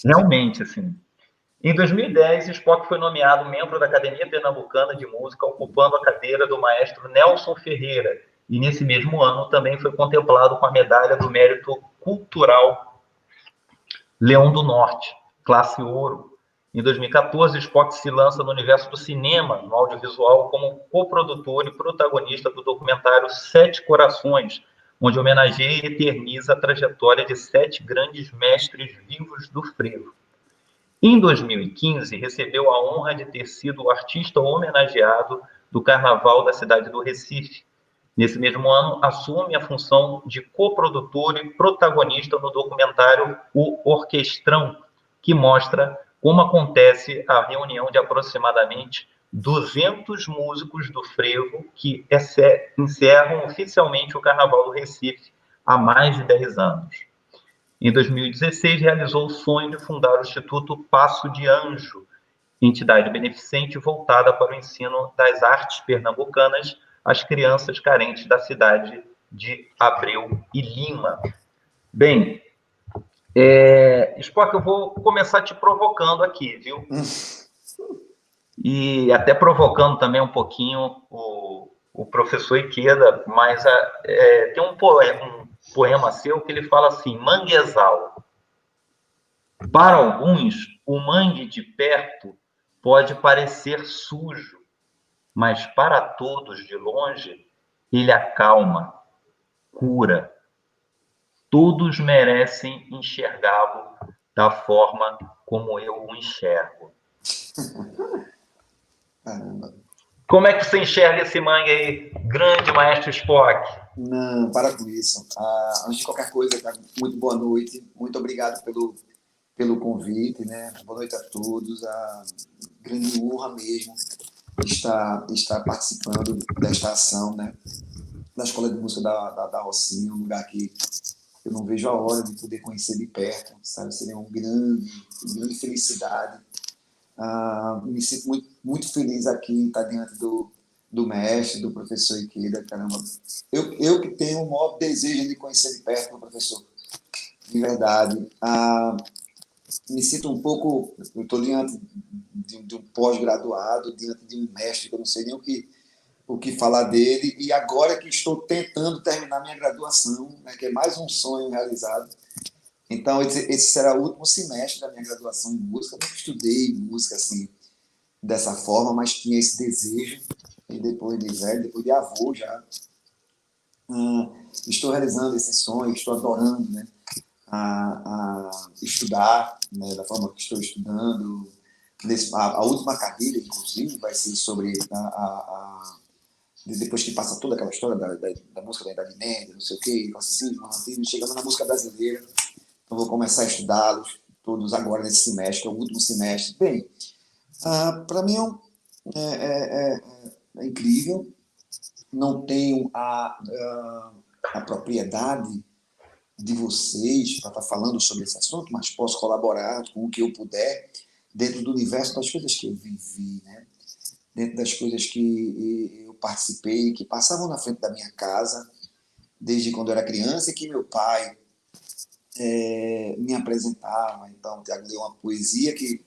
realmente, assim. Em 2010, Spock foi nomeado membro da Academia Pernambucana de Música, ocupando a cadeira do maestro Nelson Ferreira. E nesse mesmo ano também foi contemplado com a Medalha do Mérito Cultural Leão do Norte, classe ouro. Em 2014, Spock se lança no universo do cinema, no audiovisual, como coprodutor e protagonista do documentário Sete Corações, onde homenageia e eterniza a trajetória de 7 grandes mestres vivos do frevo. Em 2015, recebeu a honra de ter sido o artista homenageado do Carnaval da cidade do Recife. Nesse mesmo ano, assume a função de coprodutor e protagonista no documentário O Orquestrão, que mostra como acontece a reunião de aproximadamente 200 músicos do frevo que encerram oficialmente o Carnaval do Recife há mais de 10 anos. Em 2016, realizou o sonho de fundar o Instituto Passo de Anjo, entidade beneficente voltada para o ensino das artes pernambucanas às crianças carentes da cidade de Abreu e Lima. Bem, Spock, eu vou começar te provocando aqui, viu? E até provocando também um pouquinho o professor Ikeda, mas tem um poema seu que ele fala assim: manguezal. Para alguns, o mangue de perto pode parecer sujo, mas para todos de longe, ele acalma, cura. Todos merecem enxergá-lo da forma como eu o enxergo. Caramba. Como é que você enxerga esse mangue aí, grande maestro Spock? Não, para com isso. Antes de qualquer coisa, cara, muito boa noite. Muito obrigado pelo convite, né? Boa noite a todos. Grande honra mesmo estar participando desta ação, né? Da Escola de Música da Rocinha, um lugar que eu não vejo a hora de poder conhecer de perto, sabe? Seria uma grande felicidade. Me sinto muito, muito feliz aqui em estar diante do mestre, do professor Ikeda, caramba. Eu que tenho o maior desejo de conhecer de perto o professor, de verdade. Me sinto um pouco, eu estou diante de um pós-graduado, diante de um mestre que eu não sei nem o que falar dele, e agora que estou tentando terminar minha graduação, né, que é mais um sonho realizado. Então, esse será o último semestre da minha graduação em música. Eu nunca estudei música assim, dessa forma, mas tinha esse desejo, e depois de velho, depois de avô já, estou realizando esse sonho, estou adorando, né, a estudar, né, da forma que estou estudando. A última carreira, inclusive, vai ser sobre depois que passa toda aquela história da música da Idade Média, não sei o quê, classicismo, chegando na música brasileira. Então, vou começar a estudá-los todos agora nesse semestre, que é o último semestre. Bem, para mim é incrível. Não tenho a propriedade de vocês para estar falando sobre esse assunto, mas posso colaborar com o que eu puder dentro do universo das coisas que eu vivi, né? Dentro das coisas que eu participei, que passavam na frente da minha casa desde quando eu era criança e que meu pai me apresentava. Então, o Tiago leu uma poesia que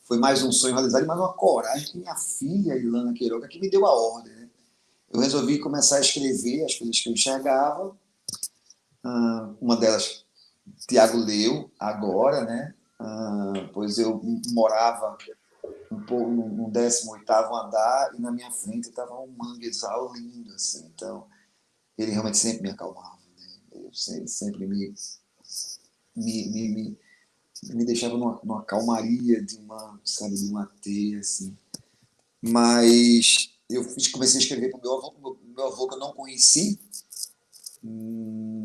foi mais um sonho realizado, mas uma coragem que minha filha, Ilana Queiroga, que me deu a ordem, né? Eu resolvi começar a escrever as coisas que eu enxergava. Uma delas, Tiago leu agora, né? Pois eu morava um pouco no 18º andar e na minha frente estava um manguezal lindo, assim. Então, ele realmente sempre me acalmava, né? Ele sempre me deixava numa calmaria de uma, sabe, de uma teia, assim. Mas eu comecei a escrever para o meu avô que eu não conheci,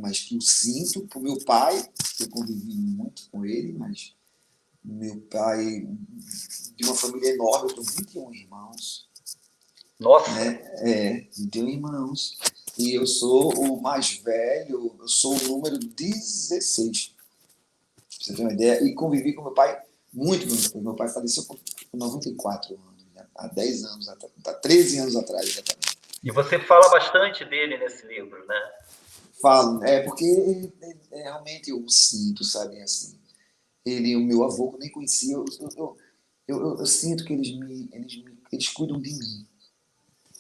mas que eu sinto, para o meu pai, que eu convivi muito com ele, mas meu pai, de uma família enorme, eu tenho 21 irmãos. Nossa! Né? 21 irmãos. E eu sou o mais velho, eu sou o número 16. Pra você ter uma ideia. E convivi com meu pai muito. Meu pai faleceu com 94 anos, né? Há 10 anos atrás, 13 anos atrás, exatamente. E você fala bastante dele nesse livro, né? Falo, porque realmente eu sinto, sabe, assim. Ele, o meu avô, que eu nem conhecia, eu sinto que eles cuidam de mim.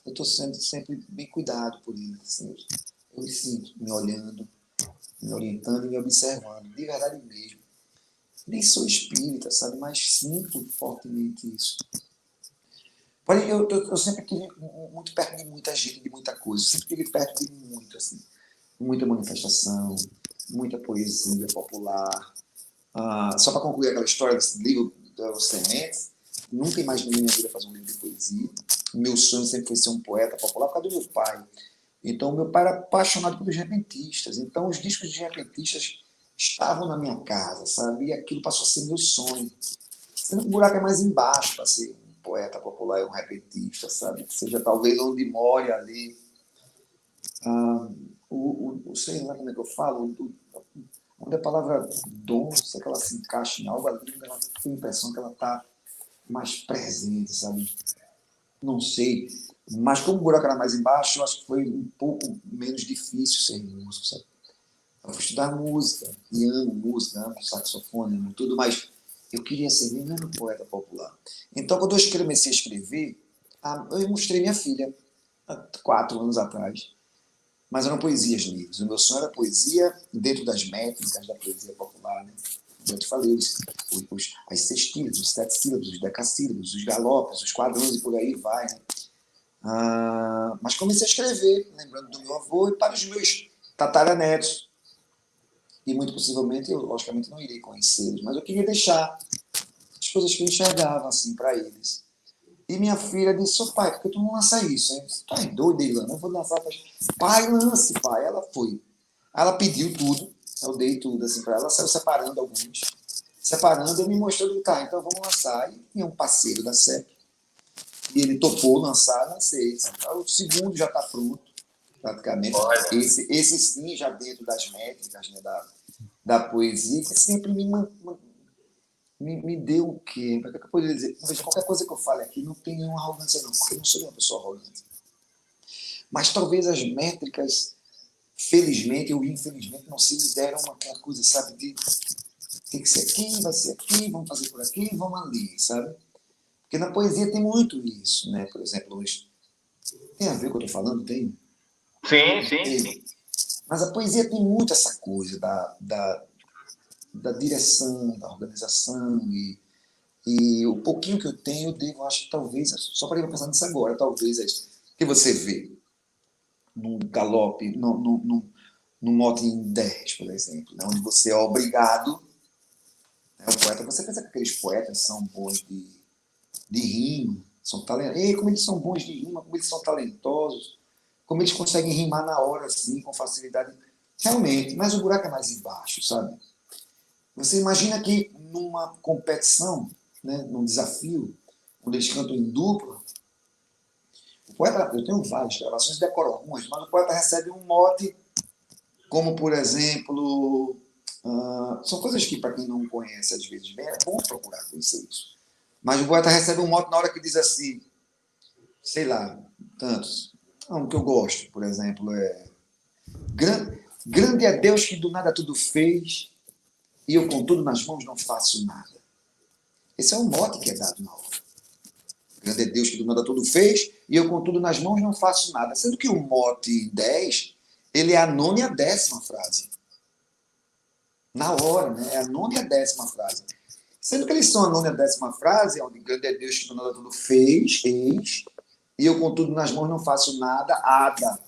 Eu estou sendo sempre bem cuidado por eles. Assim. Eu me sinto me olhando, me orientando e me observando, de verdade mesmo. Nem sou espírita, sabe, mas sinto fortemente isso. Porém, eu sempre estive muito perto de muita gente, de muita coisa. Sempre estive perto de muito, assim. Muita manifestação, muita poesia popular. Só para concluir aquela história desse livro, Os Sementes, nunca imaginei na minha vida fazer um livro de poesia. Meu sonho sempre foi ser um poeta popular por causa do meu pai. Então, meu pai era apaixonado pelos repentistas. Então, os discos de repentistas estavam na minha casa, sabe? E aquilo passou a ser meu sonho. Sendo que o buraco é mais embaixo para ser um poeta popular e um repentista, sabe? Seja talvez onde more ali. Sei lá como é que eu falo, onde a palavra dom, se é que ela se encaixa em algo ali, ela tem a impressão que ela está mais presente, sabe? Não sei. Mas como o buraco era mais embaixo, eu acho que foi um pouco menos difícil ser músico, sabe? Eu fui estudar música, e amo música, amo saxofone, amo tudo, mas eu queria ser mesmo poeta popular. Então, quando eu comecei a escrever, eu mostrei minha filha, há 4 anos atrás, mas eram poesias livres. O meu sonho era poesia dentro das métricas da poesia popular, né? Eu te falei, as sextílias, os 7 sílabos, os decassílabos, os galopes, os quadrões e por aí vai, né? Mas comecei a escrever, lembrando do meu avô e para os meus tataranetos. E muito possivelmente eu, logicamente, não irei conhecê-los, mas eu queria deixar as coisas que eu enxergava assim, para eles. E minha filha disse: "Ô pai, por que tu não lança isso?" Eu disse: "Pai, doido, Ilana, eu vou lançar." Pai, lance, pai. Ela foi. Ela pediu tudo, eu dei tudo assim para ela, ela saiu separando alguns. Separando, eu me mostrou, tá, então vamos lançar. E tinha um parceiro da SEC, e ele topou lançar, lancei. Então, o segundo já está pronto, praticamente. Esse sim, já dentro das métricas, né, da poesia, que sempre me deu o quê? O que eu poderia dizer? Veja, qualquer coisa que eu fale aqui não tem nenhuma arrogância, não, porque eu não sou uma pessoa arrogante. Mas talvez as métricas, felizmente ou infelizmente, não se me deram uma coisa, sabe, de tem que ser aqui, vai ser aqui, vamos fazer por aqui, vamos ali, sabe? Porque na poesia tem muito isso, né? Por exemplo, tem a ver com o que eu estou falando? Tem? Sim. Mas a poesia tem muito essa coisa da direção, da organização e o pouquinho que eu tenho, eu devo, acho que talvez, só para ir pensar nisso agora, talvez é isso que você vê num galope, num mote em 10, por exemplo, né? Onde você é obrigado, né? O poeta, você pensa que aqueles poetas são bons de rima, são talentosos. Ei, como eles são bons de rima, como eles são talentosos, como eles conseguem rimar na hora, assim, com facilidade. Realmente, mas o buraco é mais embaixo, sabe? Você imagina que numa competição, né, num desafio, onde eles cantam em dupla, o poeta, eu tenho várias gravações, decoro algumas, mas o poeta recebe um mote, como, por exemplo, são coisas que, para quem não conhece, às vezes, bem, é bom procurar conhecer isso. Mas o poeta recebe um mote na hora que diz assim, sei lá, tantos. Um que eu gosto, por exemplo, é grande é Deus que do nada tudo fez e eu com tudo nas mãos não faço nada. Esse é um mote que é dado na hora. Grande é Deus que do nada tudo fez e eu com tudo nas mãos não faço nada. Sendo que o mote 10, ele é a nona e a 10ª frase. Na hora, né? É a nona e a 10ª frase. Sendo que eles são a nona e a 10ª frase, onde grande é Deus que do nada tudo fez, eis, e eu com tudo nas mãos não faço nada, ada.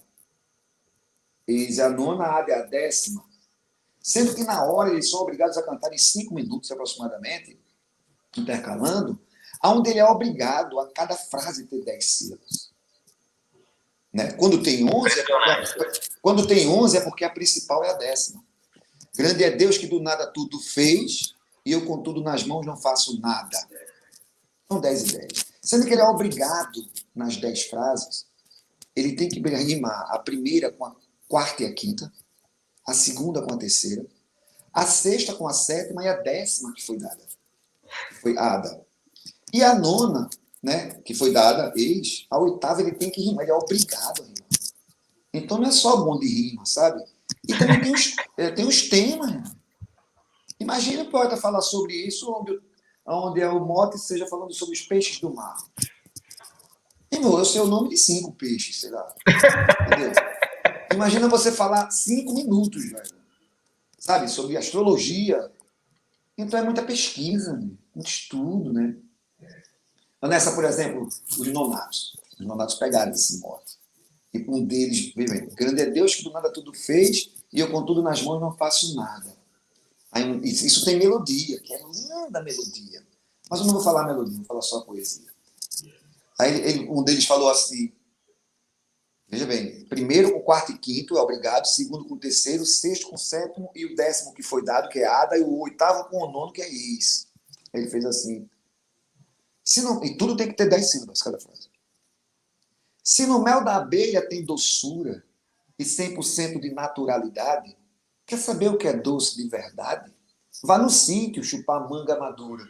Eis é a nona, ada é a 10ª. Sendo que na hora eles são obrigados a cantar em 5 minutos aproximadamente, intercalando, onde ele é obrigado a cada frase ter 10 sílabas. Né? Quando tem 11 é porque a principal é a 10ª. Grande é Deus que do nada tudo fez e eu com tudo nas mãos não faço nada. São 10 e 10. Sendo que ele é obrigado, nas 10 frases, ele tem que rimar a primeira com a 4ª e a 5ª, a 2ª com a 3ª, a 6ª com a 7ª e a 10ª que foi dada. Foi ada. E a 9ª, né, que foi dada, eis, a 8ª ele tem que rimar, ele é obrigado a rimar. Então não é só bom de rima, sabe? E também tem os temas. Né? Imagina o poeta falar sobre isso, onde o mote seja falando sobre os peixes do mar. Eu sei o nome de 5 peixes, sei lá. Entendeu? Imagina você falar 5 minutos, velho. Sabe? Sobre astrologia. Então é muita pesquisa, muito estudo, né? Nessa, por exemplo, os nonatos. Os nonatos pegaram esse mote. E um deles, grande é Deus que do nada tudo fez e eu com tudo nas mãos não faço nada. Aí, isso tem melodia, que é linda melodia. Mas eu não vou falar melodia, vou falar só poesia. Aí um deles falou assim, veja bem, primeiro com o 4º e 5º é obrigado, segundo com o 3º, 6º com o 7º e o 10º que foi dado, que é ada, e o 8º com o 9º, que é eis. Aí ele fez assim. E tudo tem que ter 10 sílabas, cada frase. Se no mel da abelha tem doçura e 100% de naturalidade, quer saber o que é doce de verdade? Vá no sítio chupar manga madura,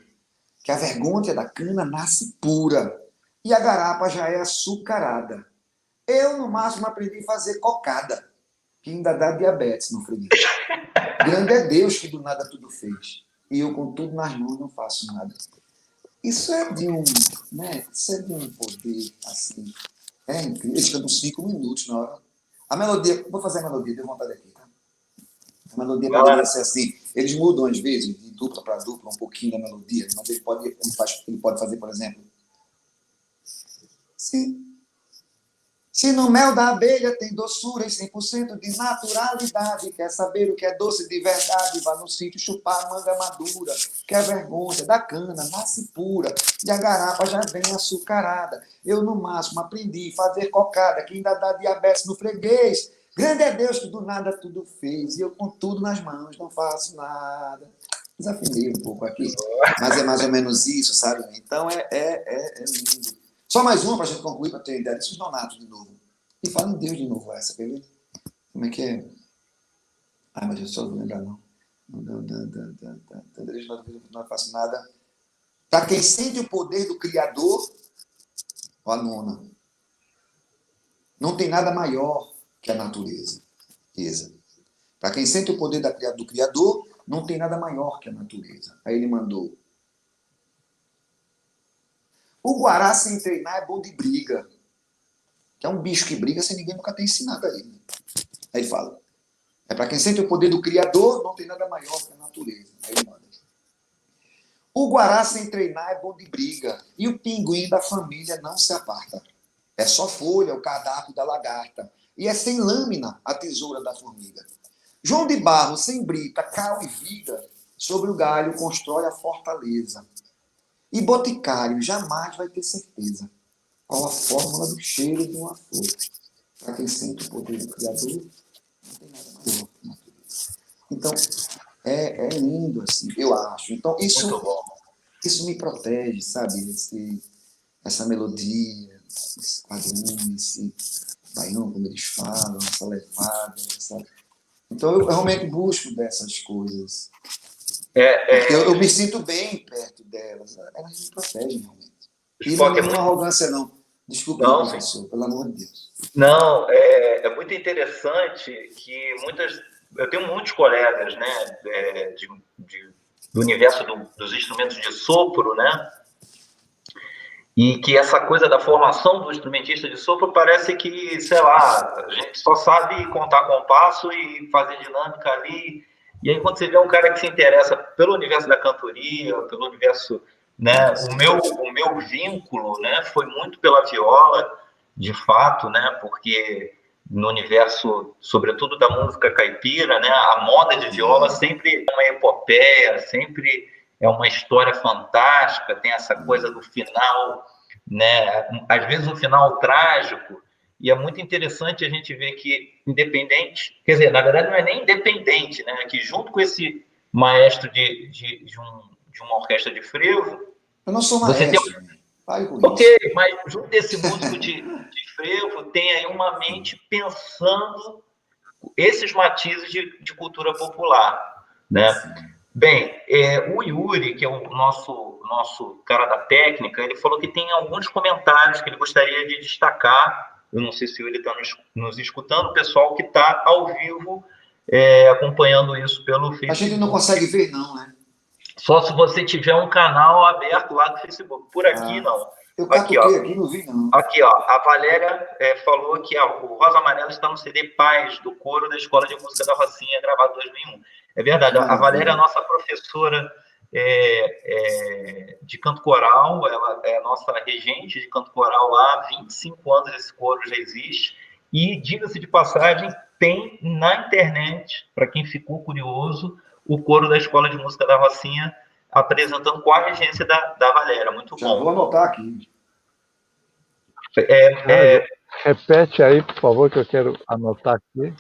que a vergonha da cana nasce pura e a garapa já é açucarada. Eu, no máximo, aprendi a fazer cocada, que ainda dá diabetes no freguês. Grande é Deus que do nada tudo fez, e eu com tudo nas mãos não faço nada. Isso é de um, né? Isso é de um poder, assim, é incrível. Eles cantam 5 minutos na hora. A melodia, vou fazer a melodia, deu vontade aqui, tá? A melodia poderia ser assim. Eles mudam, às vezes, de dupla para dupla, um pouquinho da melodia, mas ele pode fazer, por exemplo, se no mel da abelha tem doçura e 100% de naturalidade, quer saber o que é doce de verdade, vá no sítio chupar manga madura, que a vergonha da cana nasce pura, e a garapa já vem açucarada. Eu, no máximo, aprendi a fazer cocada, que ainda dá diabetes no freguês. Grande é Deus que do nada tudo fez, e eu com tudo nas mãos não faço nada. Desafinei um pouco aqui, mas é mais ou menos isso, sabe? Então é lindo. Só mais uma para a gente concluir, para ter ideia desses nonatos de novo. E fala em Deus de novo essa, quer ver? Como é que é? Ai, mas eu só não vou lembrar, não. Não faço nada. Para quem sente o poder do Criador, ó, a nona. Não tem nada maior que a natureza. Para quem sente o poder do Criador, não tem nada maior que a natureza. Aí ele mandou. O guará sem treinar é bom de briga. Que é um bicho que briga sem ninguém nunca ter ensinado a ele. Aí ele fala. É para quem sente o poder do Criador, não tem nada maior que a natureza. Aí ele manda. O guará sem treinar é bom de briga. E o pinguim da família não se aparta. É só folha, o cardápio da lagarta. E é sem lâmina a tesoura da formiga. João de Barro, sem brita, cal e viga, sobre o galho constrói a fortaleza. E Boticário jamais vai ter certeza qual a fórmula do cheiro de uma flor. Para quem sente o poder do Criador, não tem nada maior que a natureza. Então, é lindo, assim, eu acho. Então, isso me protege, sabe? Essa melodia. esse quadrúnio, esse baião, como eles falam, essa levada, Então eu realmente busco dessas coisas. Porque eu me sinto bem perto delas. Elas me protegem realmente. E não é uma arrogância, não. Desculpa, não, professor, pelo amor de Deus. Não, é muito interessante que eu tenho muitos colegas, né, do universo dos instrumentos de sopro, né, e que essa coisa da formação do instrumentista de sopro parece que, sei lá, a gente só sabe contar compasso e fazer dinâmica ali. E aí, quando você vê um cara que se interessa pelo universo da cantoria, pelo universo, né, o meu vínculo, né, foi muito pela viola, de fato, né, porque no universo, sobretudo da música caipira, né, a moda de viola sempre é uma epopeia, sempre é uma história fantástica, tem essa coisa do final, né, às vezes um final trágico, e é muito interessante a gente ver que independente, quer dizer, na verdade não é nem independente, né, que junto com esse maestro de uma orquestra de frevo, eu não sou maestro, você tem... Ok, mas junto desse músico de frevo tem aí uma mente pensando esses matizes de cultura popular, né? Bem, o Yuri, que é o nosso cara da técnica, ele falou que tem alguns comentários que ele gostaria de destacar. Eu não sei se o Yuri está nos escutando, o pessoal que está ao vivo acompanhando isso pelo Facebook. A gente não consegue ver, não, né? Só se você tiver um canal aberto lá do Facebook. Por aqui, não. Eu catuquei aqui, não vi, não. Aqui, ó, a Valéria falou que o Rosa Amarela está no CD Paz, do coro da Escola de Música da Rocinha, gravado em 2001. É verdade, a Valéria é a nossa professora de canto coral, ela é a nossa regente de canto coral lá, há 25 anos esse coro já existe, e, diga-se de passagem, tem na internet, para quem ficou curioso, o coro da Escola de Música da Rocinha, apresentando com a regência da Valéria, muito bom. Já vou anotar aqui. Repete aí, por favor, que eu quero anotar aqui.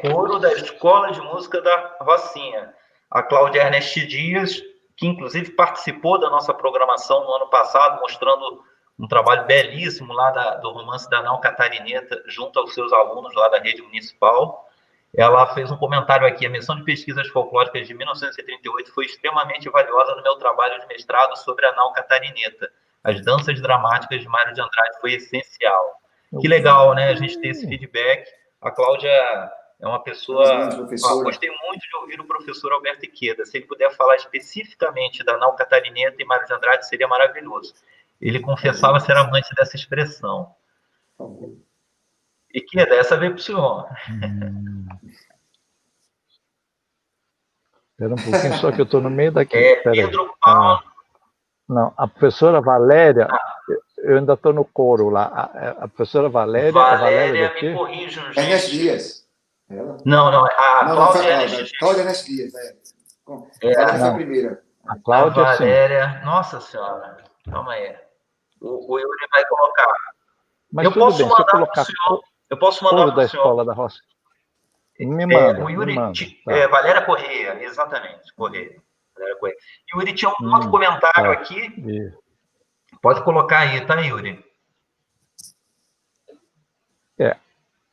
Coro da Escola de Música da Rocinha. A Cláudia Ernest Dias, que inclusive participou da nossa programação no ano passado, mostrando um trabalho belíssimo lá do romance da Nau Catarineta, junto aos seus alunos lá da rede municipal. Ela fez um comentário aqui: a menção de pesquisas folclóricas de 1938 foi extremamente valiosa no meu trabalho de mestrado sobre a Nau Catarineta. As danças dramáticas de Mário de Andrade foi essencial. Que legal, né? A gente ter esse feedback. A Cláudia é uma pessoa... gostei muito de ouvir o professor Alberto Iqueda. Se ele puder falar especificamente da Nau Catarineta e Mário de Andrade, seria maravilhoso. Ele confessava ser amante dessa expressão. Iqueda, essa veio para o senhor. Espera um pouquinho, só que eu estou no meio daqui. Pedro Paulo. Não, a professora Valéria... Eu ainda estou no coro lá. A professora Valéria... Valéria me corrige, gente. Ernest Dias. Não, a Cláudia Ernest Dias. Cláudia Ernest Dias, Valéria foi a primeira. A Cláudia, a Valéria... Sim. Nossa Senhora, calma aí. O Yuri vai colocar. Mas eu posso mandar para o senhor. Eu posso mandar para o senhor. Da Escola da Roça. Me manda, o Yuri, me manda. Tá. Valéria Correia, exatamente, Correia. Valéria Correia. Yuri tinha um outro comentário aqui. Isso. Pode colocar aí, tá, Yuri?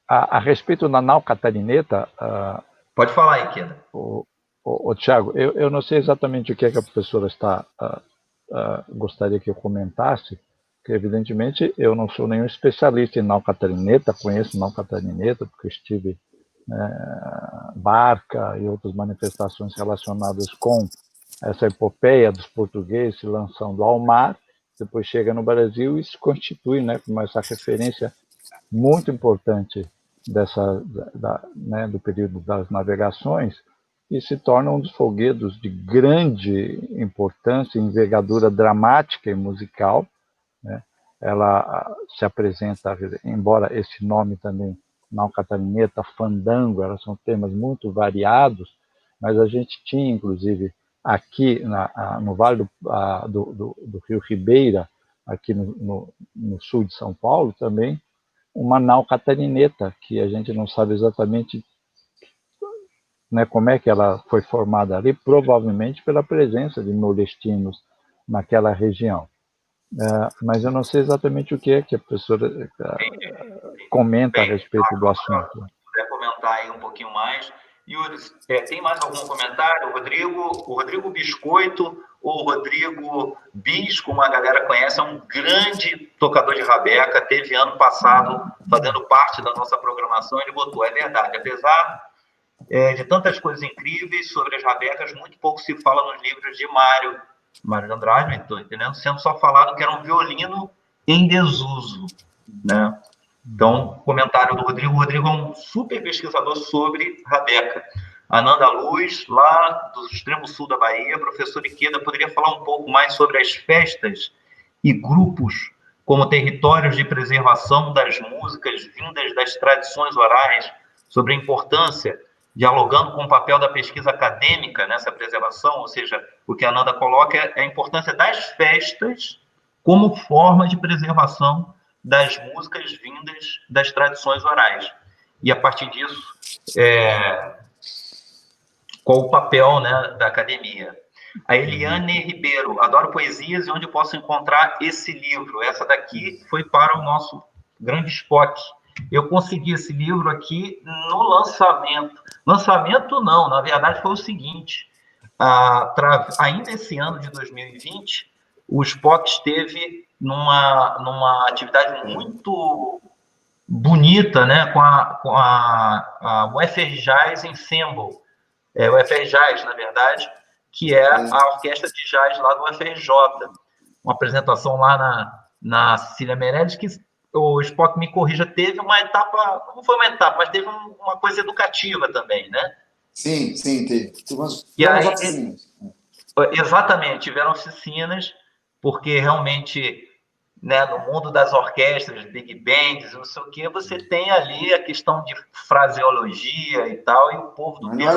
A respeito da Nau Catarineta... Pode falar aí, Keda. Tiago, eu não sei exatamente o que é que a professora gostaria que eu comentasse, porque evidentemente eu não sou nenhum especialista em Nau Catarineta, conheço Nau Catarineta, porque estive Barca e outras manifestações relacionadas com essa epopeia dos portugueses se lançando ao mar, depois chega no Brasil e se constitui, né, como essa referência muito importante do período das navegações, e se torna um dos folguedos de grande importância, envergadura dramática e musical, né? Ela se apresenta, embora esse nome também, Nau Catarineta, Fandango, elas são temas muito variados, mas a gente tinha, inclusive, aqui no Vale do Rio Ribeira, aqui no sul de São Paulo também, uma Nau Catarineta, que a gente não sabe exatamente, né, como é que ela foi formada ali, provavelmente pela presença de nordestinos naquela região. mas eu não sei exatamente o que é que a professora comenta a respeito do assunto. Se puder comentar aí um pouquinho mais. Yuri, tem mais algum comentário? O Rodrigo Biscoito, ou Rodrigo Bis, como a galera conhece, é um grande tocador de rabeca, teve ano passado fazendo parte da nossa programação, ele botou, é verdade, apesar de tantas coisas incríveis sobre as rabecas, muito pouco se fala nos livros de Mário de Andrade, estou entendendo, sendo só falado que era um violino em desuso, né? Então, comentário do Rodrigo. O Rodrigo é um super pesquisador sobre rabeca. Ananda Luz, lá do extremo sul da Bahia, professor Ikeda, poderia falar um pouco mais sobre as festas e grupos como territórios de preservação das músicas vindas das tradições orais, sobre a importância, dialogando com o papel da pesquisa acadêmica nessa preservação, ou seja, o que a Ananda coloca é a importância das festas como forma de preservação das músicas vindas das tradições orais. E, a partir disso, qual o papel, né, da academia. A Eliane Ribeiro, adoro poesias e onde posso encontrar esse livro. Essa daqui foi para o nosso grande Spock. Eu consegui esse livro aqui no lançamento. Lançamento não, na verdade foi o seguinte, ainda esse ano de 2020, o Spock esteve numa atividade muito bonita, né, com a UFR Jazz Ensemble, o UFR Jazz, na verdade, que é a orquestra de jazz lá do UFRJ. Uma apresentação lá na Cecília Meirelles, que o Spock me corrija, teve uma etapa, não foi uma etapa, mas teve uma coisa educativa também, né? Sim, teve. E aí, exatamente, tiveram oficinas, porque realmente, né, no mundo das orquestras, big bands, não sei o quê, você tem ali a questão de fraseologia e tal, e o povo do não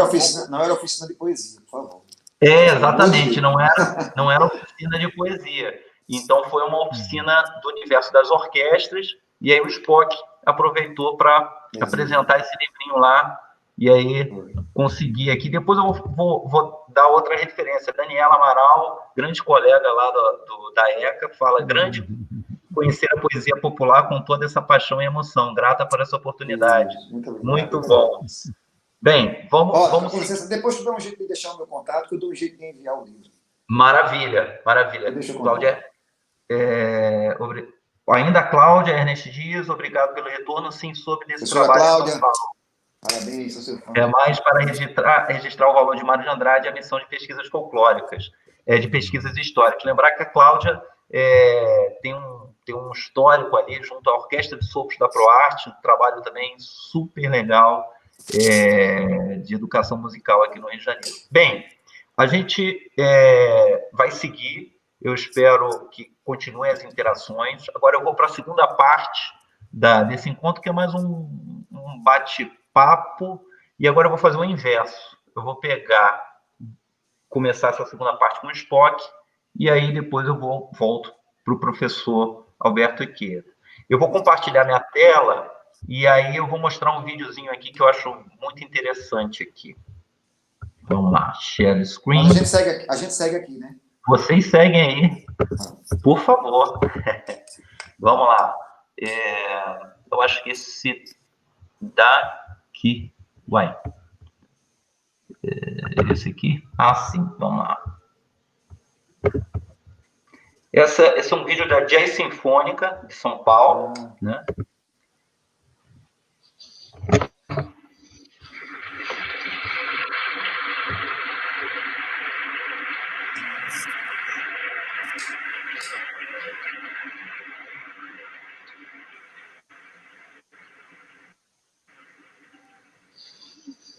era oficina de poesia, por favor. Exatamente, não era oficina de poesia. Então, foi uma oficina do universo das orquestras, e aí o Spock aproveitou para apresentar esse livrinho lá, e aí consegui aqui. Depois eu vou dar outra referência. Daniela Amaral, grande colega lá da ECA, fala, grande conhecer a poesia popular com toda essa paixão e emoção. Grata por essa oportunidade. Muito bom. Bem, vamos... Com licença, depois tu dá um jeito de deixar o meu contato, que eu dou um jeito de enviar o livro. Maravilha. Cláudia, ainda Cláudia Ernest Dias, obrigado pelo retorno. Sim, soube desse trabalho. Cláudia, parabéns, sou seu fã. É mais para registrar o valor de Mário de Andrade e a missão de pesquisas folclóricas, de pesquisas históricas. Lembrar que a Cláudia tem um histórico ali junto à Orquestra de Sopros da ProArte, um trabalho também super legal de educação musical aqui no Rio de Janeiro. Bem, a gente vai seguir, eu espero que continuem as interações. Agora eu vou para a segunda parte desse encontro, que é mais um bate-papo, e agora eu vou fazer o inverso. Eu vou começar essa segunda parte com o Spock, e aí depois eu volto para o professor Alberto Ikeda. Eu vou compartilhar minha tela, e aí eu vou mostrar um videozinho aqui que eu acho muito interessante aqui. Vamos lá, share screen. Mas a gente segue aqui, né? Vocês seguem aí, por favor. Vamos lá. Eu acho que esse daqui... Uai. Esse aqui? Ah, sim. Vamos lá. Esse é um vídeo da Jazz Sinfônica de São Paulo, né?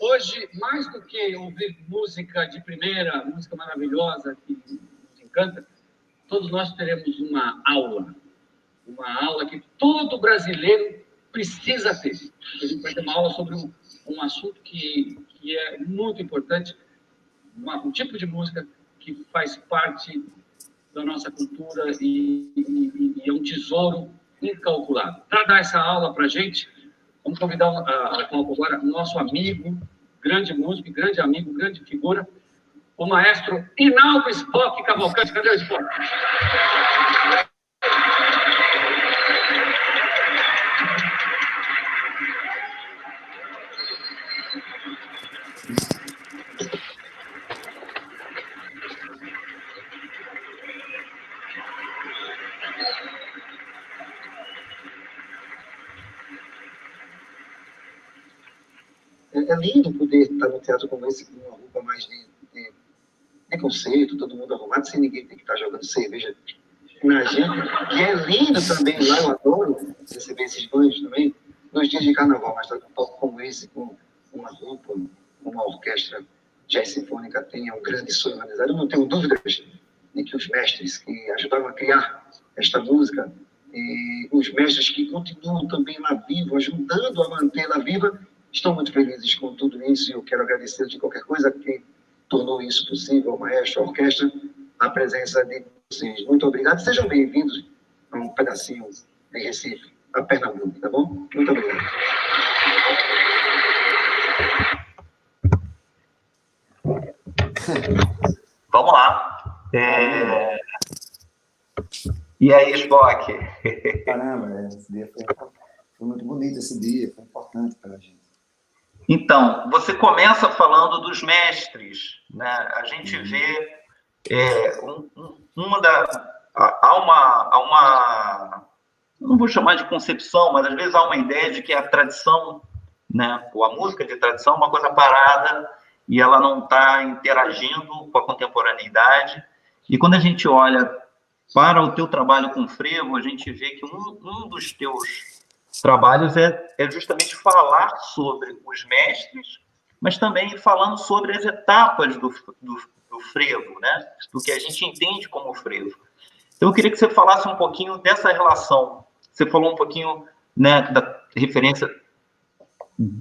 Hoje, mais do que ouvir música de primeira, música maravilhosa que nos encanta, todos nós teremos uma aula que todo brasileiro precisa ter. A gente vai ter uma aula sobre um assunto que é muito importante, um tipo de música que faz parte da nossa cultura e é um tesouro incalculável. Para dar essa aula para a gente, vamos convidar agora o nosso amigo, grande músico, grande amigo, grande figura, o maestro Hinaldo Spock Cavalcante. Cadê o Spock? É lindo poder estar no teatro como esse, com uma roupa mais de conceito, todo mundo arrumado, sem ninguém ter que estar jogando cerveja na gente. E é lindo também lá, eu adoro receber esses banhos também, nos dias de carnaval, mas um palco como esse, com uma roupa, uma orquestra jazz sinfônica tenha um grande sonho realizado. Eu não tenho dúvidas de que os mestres que ajudaram a criar esta música, e os mestres que continuam também lá vivo, ajudando a mantê-la viva, estão muito felizes com tudo isso, e eu quero agradecer de qualquer coisa que tornou isso possível, o maestro, a orquestra, a presença de vocês. Muito obrigado. Sejam bem-vindos a um pedacinho de Recife, a Pernambuco, tá bom? Muito obrigado. Vamos lá. E aí, Spock? Caramba, esse dia foi muito bonito, esse dia, foi importante para a gente. Então, você começa falando dos mestres, né? A gente vê há uma, não vou chamar de concepção, mas às vezes há uma ideia de que a tradição, né, ou a música de tradição é uma coisa parada e ela não está interagindo com a contemporaneidade. E quando a gente olha para o teu trabalho com frevo, a gente vê que um dos teus trabalhos é justamente falar sobre os mestres, mas também falando sobre as etapas do frevo, né? Do que a gente entende como frevo. Então, eu queria que você falasse um pouquinho dessa relação. Você falou um pouquinho, né, da referência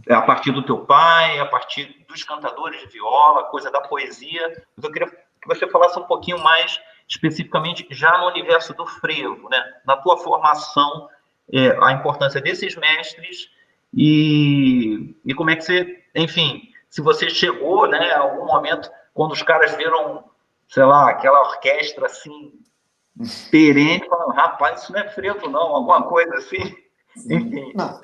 a partir do teu pai, a partir dos cantadores de viola, coisa da poesia. Mas eu queria que você falasse um pouquinho mais especificamente já no universo do frevo, né? Na tua formação, a importância desses mestres e como é que você, enfim, se você chegou, né, a algum momento, quando os caras viram, sei lá, aquela orquestra assim, perene, falando, rapaz, isso não é frevo, não, alguma coisa assim. Enfim. Não,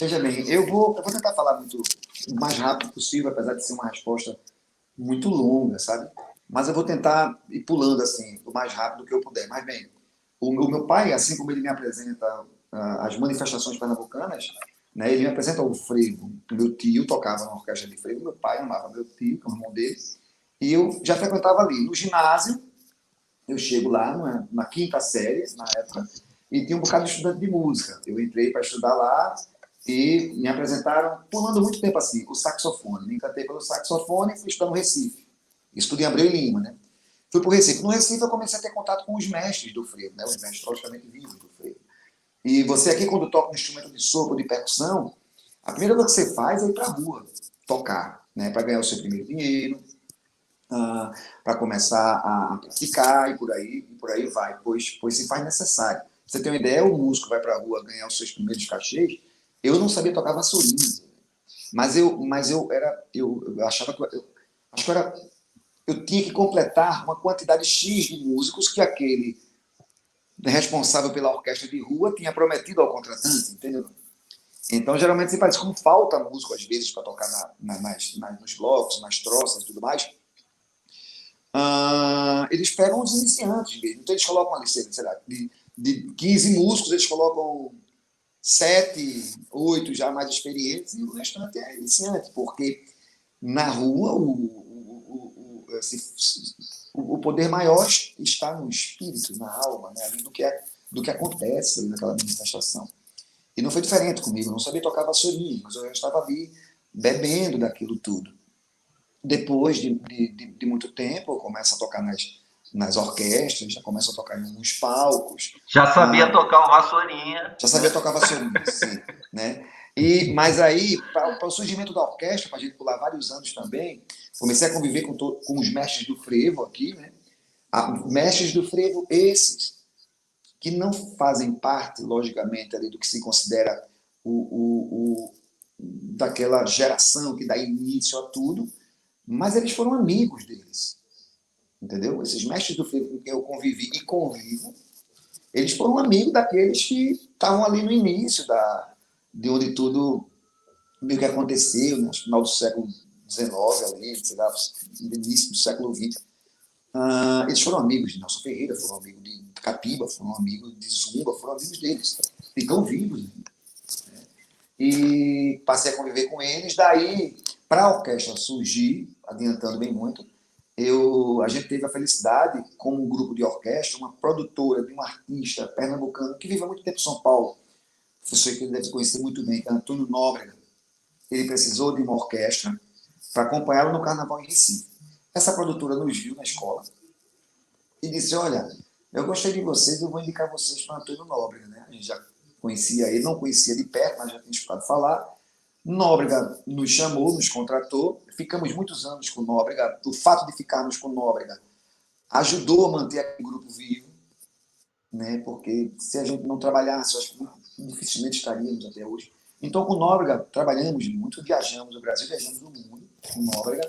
veja bem, eu vou tentar falar o mais rápido possível, apesar de ser uma resposta muito longa, sabe? Mas eu vou tentar ir pulando assim, o mais rápido que eu puder. Mas bem, o meu pai, assim como ele me apresenta as manifestações pernambucanas, né, ele me apresenta o frevo. Meu tio tocava na orquestra de frevo, meu pai amava meu tio, que é o irmão dele, e eu já frequentava ali. No ginásio, eu chego lá na quinta série, na época, e tinha um bocado de estudante de música. Eu entrei para estudar lá e me apresentaram, pulando muito tempo assim, o saxofone. Me encantei pelo saxofone e fui estudar no Recife. Estudei em Abreu e Lima, né? Fui para o Recife. No Recife eu comecei a ter contato com os mestres do frevo, né? Os mestres logicamente vivos do frevo. E você aqui, quando toca um instrumento de sopro, de percussão, a primeira coisa que você faz é ir para a rua tocar, né? Para ganhar o seu primeiro dinheiro, para começar a praticar e por aí vai, pois se faz necessário. Pra você tem uma ideia, o músico vai para a rua ganhar os seus primeiros cachês. Eu não sabia tocar vassourinha, mas eu achava que eu tinha que completar uma quantidade X de músicos que aquele responsável pela orquestra de rua tinha prometido ao contratante, entendeu? Então, geralmente, se parece como falta músico, às vezes, para tocar nos blocos, nas troças e tudo mais. Eles pegam os iniciantes mesmo. Então, eles colocam ali, sei lá, de 15 músicos, eles colocam 7, 8 já mais experientes e o restante é iniciante, porque na rua o poder maior está no espírito, na alma, né? do que acontece ali naquela manifestação. E não foi diferente comigo, eu não sabia tocar vassourinha, mas eu já estava ali bebendo daquilo tudo. Depois de muito tempo, eu começo a tocar nas orquestras, já começo a tocar em alguns palcos. Já sabia tocar o vassourinha. Já sabia tocar vassourinha, sim. Né? Mas aí, para o surgimento da orquestra, para a gente pular vários anos também, comecei a conviver com os mestres do frevo aqui, né? Mestres do frevo, esses que não fazem parte, logicamente, ali do que se considera daquela geração que dá início a tudo, mas eles foram amigos deles, entendeu? Esses mestres do frevo com quem eu convivi e convivo, eles foram amigos daqueles que estavam ali no início de onde tudo meio que aconteceu, no final do século XIX, ali, sei lá, no início do século XX. Eles foram amigos de Nelson Ferreira, foram amigos de Capiba, foram amigos de Zumba, foram amigos deles. E estão vivos. Né? E passei a conviver com eles. Daí, para a orquestra surgir, adiantando bem muito, a gente teve a felicidade, como um grupo de orquestra, uma produtora de um artista pernambucano que vive há muito tempo em São Paulo, professor que ele deve conhecer muito bem, que é Antônio Nóbrega. Ele precisou de uma orquestra para acompanhá-lo no Carnaval em Recife. Essa produtora nos viu na escola e disse, olha, eu gostei de vocês, eu vou indicar vocês para Antônio Nóbrega. Né? A gente já conhecia ele, não conhecia de perto, mas já tinha escutado falar. Nóbrega nos chamou, nos contratou, ficamos muitos anos com Nóbrega. O fato de ficarmos com Nóbrega ajudou a manter aquele grupo vivo, né? Porque se a gente não trabalhasse, acho que dificilmente estaríamos até hoje. Então, com Nóbrega, trabalhamos muito, viajamos no Brasil, viajamos no mundo com Nóbrega.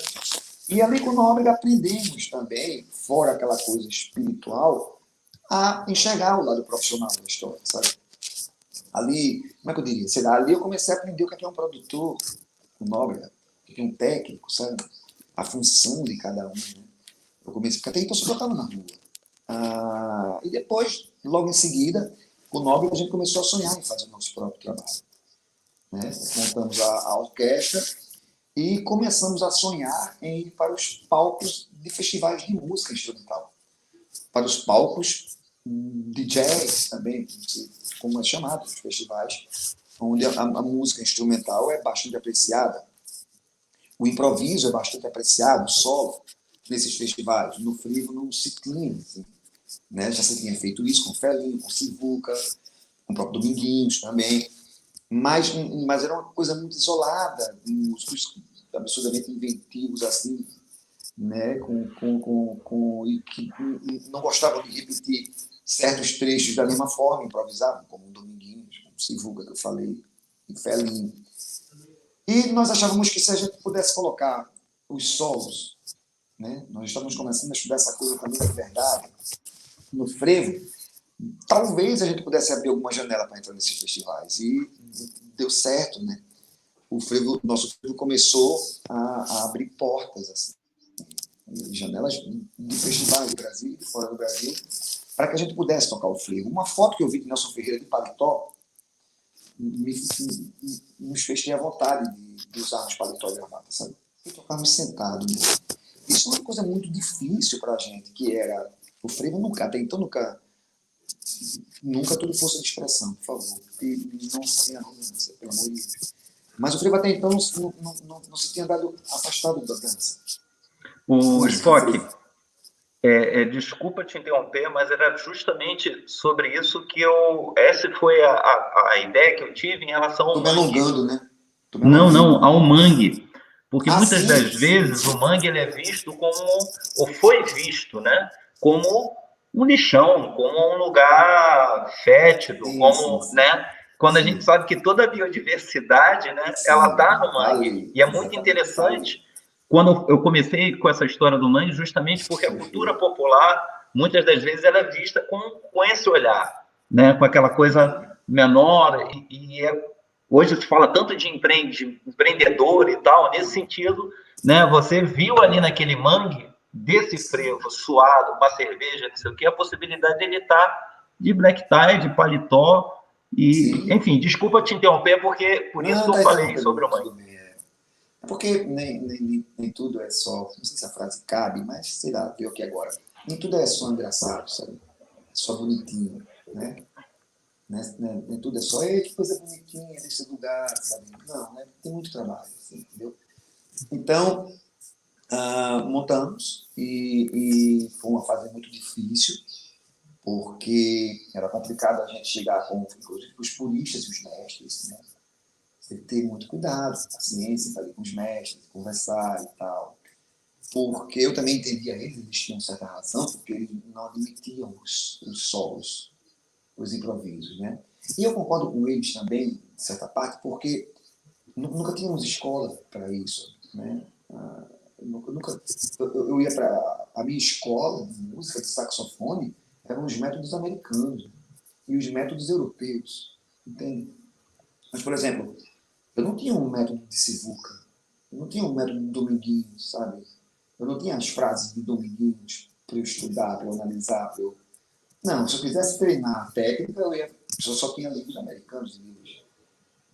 E ali com Nóbrega aprendemos também, fora aquela coisa espiritual, a enxergar o lado profissional da história, sabe? Ali, como é que eu diria? Sei lá, ali eu comecei a aprender o que é um produtor com Nóbrega, o que é um técnico, sabe? A função de cada um, né? Eu comecei, porque até então eu só estava na rua. E depois, logo em seguida, com Nóbrega, a gente começou a sonhar em fazer o nosso próprio trabalho. Né? Montamos a orquestra e começamos a sonhar em ir para os palcos de festivais de música instrumental. Para os palcos de jazz também, como é chamado, os festivais, onde a música instrumental é bastante apreciada. O improviso é bastante apreciado, o solo, nesses festivais. No Frevo não se tinha, assim, né? Já se tinha feito isso com Felinho, com Sivuca, com o próprio Dominguinhos também. Mas era uma coisa muito isolada, músicos absurdamente inventivos, assim, né? E que não gostavam de repetir certos trechos da mesma forma, improvisavam, como o Dominguinhos, como o Sivuca, que eu falei, e Felinho. E nós achávamos que se a gente pudesse colocar os solos, né? Nós estamos começando a estudar essa coisa também da verdade, no frevo, talvez a gente pudesse abrir alguma janela para entrar nesses festivais. E deu certo, né? O nosso frevo começou a abrir portas, assim, janelas de festivais do Brasil e de fora do Brasil, para que a gente pudesse tocar o frevo. Uma foto que eu vi de Nelson Ferreira de paletó nos fez ter a vontade de usarmos paletó e gravata, sabe? E tocarmos sentados. Né? Isso é uma coisa muito difícil para a gente, que era o frevo até então nunca tudo força de expressão, por favor. E não sem arrogância, pelo amor de Deus. Mas o frevo até então não se tinha afastado da dança. O Spock, desculpa te interromper, mas era justamente sobre isso que essa foi a ideia que eu tive em relação ao mangue. Estou me alongando, né? Não, ao mangue. Porque muitas sim, das vezes o mangue ele é visto como, ou foi visto, né, como um lixão, como um lugar fétido, sim. Né, quando a gente sabe que toda a biodiversidade, né, ela está no mangue. E é muito interessante quando eu comecei com essa história do mangue, justamente porque a cultura popular, muitas das vezes, ela é vista com esse olhar, né, com aquela coisa menor, hoje se fala tanto de empreendedor e tal, nesse sentido, né, você viu ali naquele mangue, desse frevo suado, uma cerveja, não sei o que, a possibilidade dele estar de black tie, de paletó, e, sim. Enfim, desculpa te interromper, porque por isso que eu falei sobre o mangue. Porque nem tudo é só, não sei se a frase cabe, mas sei lá, pior que agora. Nem tudo é só engraçado, sabe? É só bonitinho, né? Nem tudo é só, que coisa bonitinha desse lugar, sabe? Não, né? Tem muito trabalho, assim, entendeu? Então, montamos e foi uma fase muito difícil, porque era complicado a gente chegar com os puristas e os mestres, né? Você tem que ter muito cuidado, paciência, fazer com os mestres, conversar e tal. Porque eu também entendia eles tinham certa razão, porque eles não admitiam os solos, os improvisos, né? E eu concordo com eles também, de certa parte, porque nunca tínhamos escola para isso, né? Eu ia para a minha escola de música, de saxofone, eram os métodos americanos, né? E os métodos europeus, entende? Mas, por exemplo, eu não tinha um método de Sivuca, Eu não tinha um método de Dominguinhos, sabe? Eu não tinha as frases de Dominguinhos para eu estudar, para eu analisar, para eu... Não, se eu quisesse treinar a técnica, eu só tinha livros americanos, livros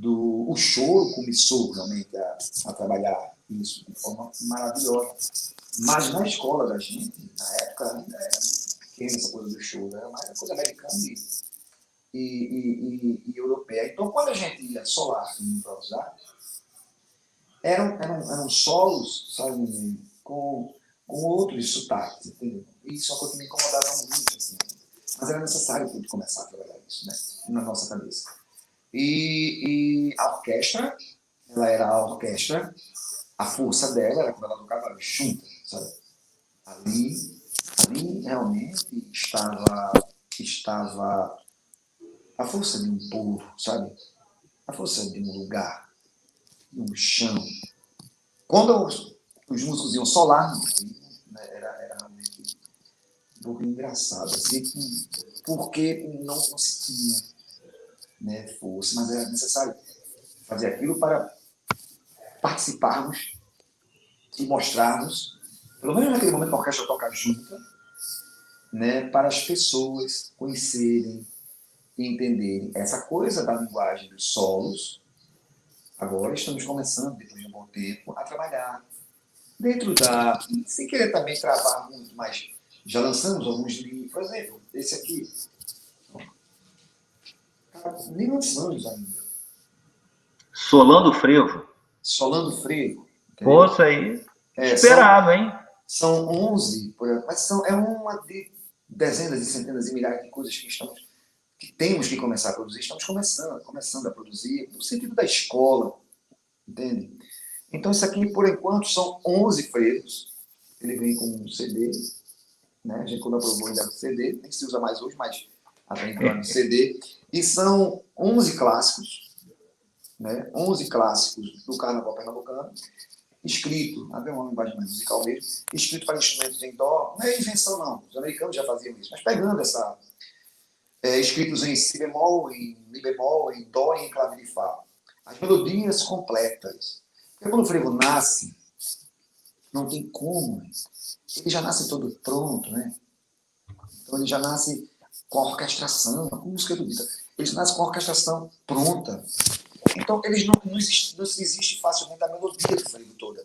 o choro começou realmente a trabalhar isso de forma maravilhosa. Mas na escola da gente, na época, ainda era pequena essa coisa do choro, era mais coisa americana e europeia. Então, quando a gente ia solar e improvisar, eram solos, sabe, com outros sotaques, entendeu? E isso é uma coisa que me incomodava muito, assim. Mas era necessário a gente começar a trabalhar isso, né, na nossa cabeça. E a orquestra, ela era a orquestra, a força dela era quando ela tocava junto, sabe? Ali realmente estava a força de um povo, sabe? A força de um lugar, de um chão. Quando os músicos iam solar, né, era realmente um pouco engraçado, assim, porque não se tinha, né, força, mas era necessário fazer aquilo para participarmos e mostrarmos, pelo menos naquele momento que a orquestra toca junta, né, para as pessoas conhecerem e entenderem essa coisa da linguagem dos solos. Agora estamos começando, depois de um bom tempo, a trabalhar dentro sem querer também travar muito, mas já lançamos alguns livros, por exemplo, esse aqui, nem lançamos ainda. Solando Frevo. Solando Frevo. Poxa, aí, esperava, hein? São 11, mas é uma de dezenas e centenas e milhares de coisas que temos que começar a produzir. Estamos começando a produzir, no sentido da escola, entende? Então, isso aqui, por enquanto, são 11 frevos. Ele vem com um CD, né? A gente, quando aprovou, ainda o CD, nem se usa mais hoje, mas até então no CD. E são 11 clássicos, né? 11 clássicos do Carnaval Pernambucano, escrito, até uma linguagem mais musical mesmo, escrito para instrumentos em dó. Não é invenção, não. Os americanos já faziam isso, mas pegando escritos em si bemol, em mi bemol, em dó e em clave de fá. As melodias completas. Porque quando o frevo nasce, não tem como. Ele já nasce todo pronto, né? Então ele já nasce com a orquestração, a música erudita. Ele nasce com a orquestração pronta. Então eles não existe facilmente a melodia do frevo toda.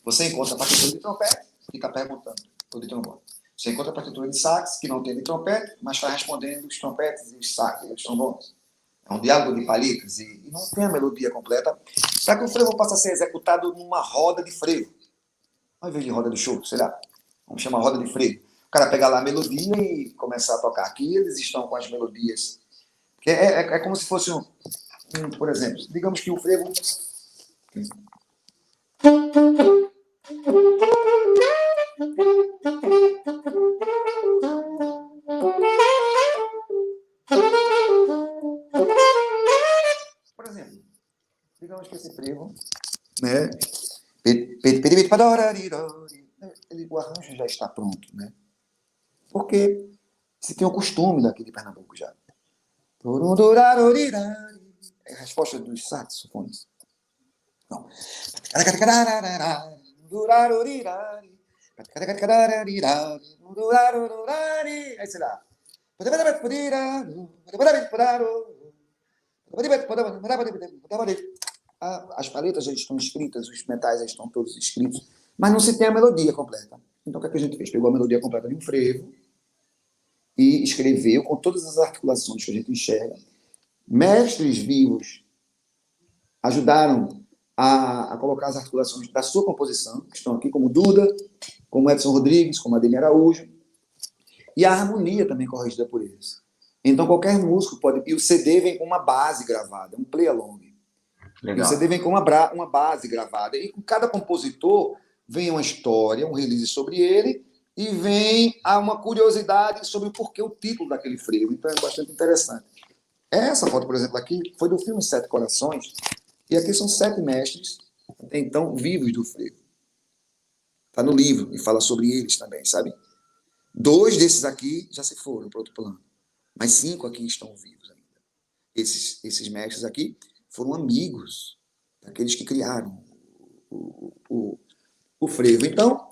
Você encontra a partitura de trompete e está perguntando, ou de trombone. Você encontra a partitura de sax, que não tem de trompete, mas está respondendo os trompetes e os sax, e os trombones. É um diálogo de palitas e não tem a melodia completa, para que o frevo possa ser executado numa roda de frevo. Ao invés de roda de show, sei lá, vamos chamar roda de frevo. O cara pegar lá a melodia e começar a tocar. Aqui eles estão com as melodias. É como se fosse por exemplo, digamos que o frevo... Por exemplo, digamos que esse frevo, né? O arranjo já está pronto, né? Porque se tem o costume daqui de Pernambuco já. É a resposta dos saxofones. Não. Aí sei lá. As paletas já estão escritas, os metais já estão todos escritos, mas não se tem a melodia completa. Então o que a gente fez? Pegou a melodia completa de um frevo e escreveu com todas as articulações que a gente enxerga. Mestres vivos ajudaram a colocar as articulações da sua composição, que estão aqui, como Duda, como Edson Rodrigues, como Ademir Araújo, e a harmonia também corrigida por eles. Então qualquer músico pode... E o CD vem com uma base gravada, um play-along. E o CD vem com uma base gravada. E com cada compositor vem uma história, um release sobre ele, e vem uma curiosidade sobre o porquê o título daquele frevo. Então é bastante interessante. Essa foto, por exemplo, aqui, foi do filme Sete Corações, e aqui são 7 mestres, até então, vivos do frevo. Está no livro, e fala sobre eles também, sabe? 2 desses aqui já se foram para outro plano, mas 5 aqui estão vivos ainda. Esses mestres aqui foram amigos daqueles que criaram o frevo. Então,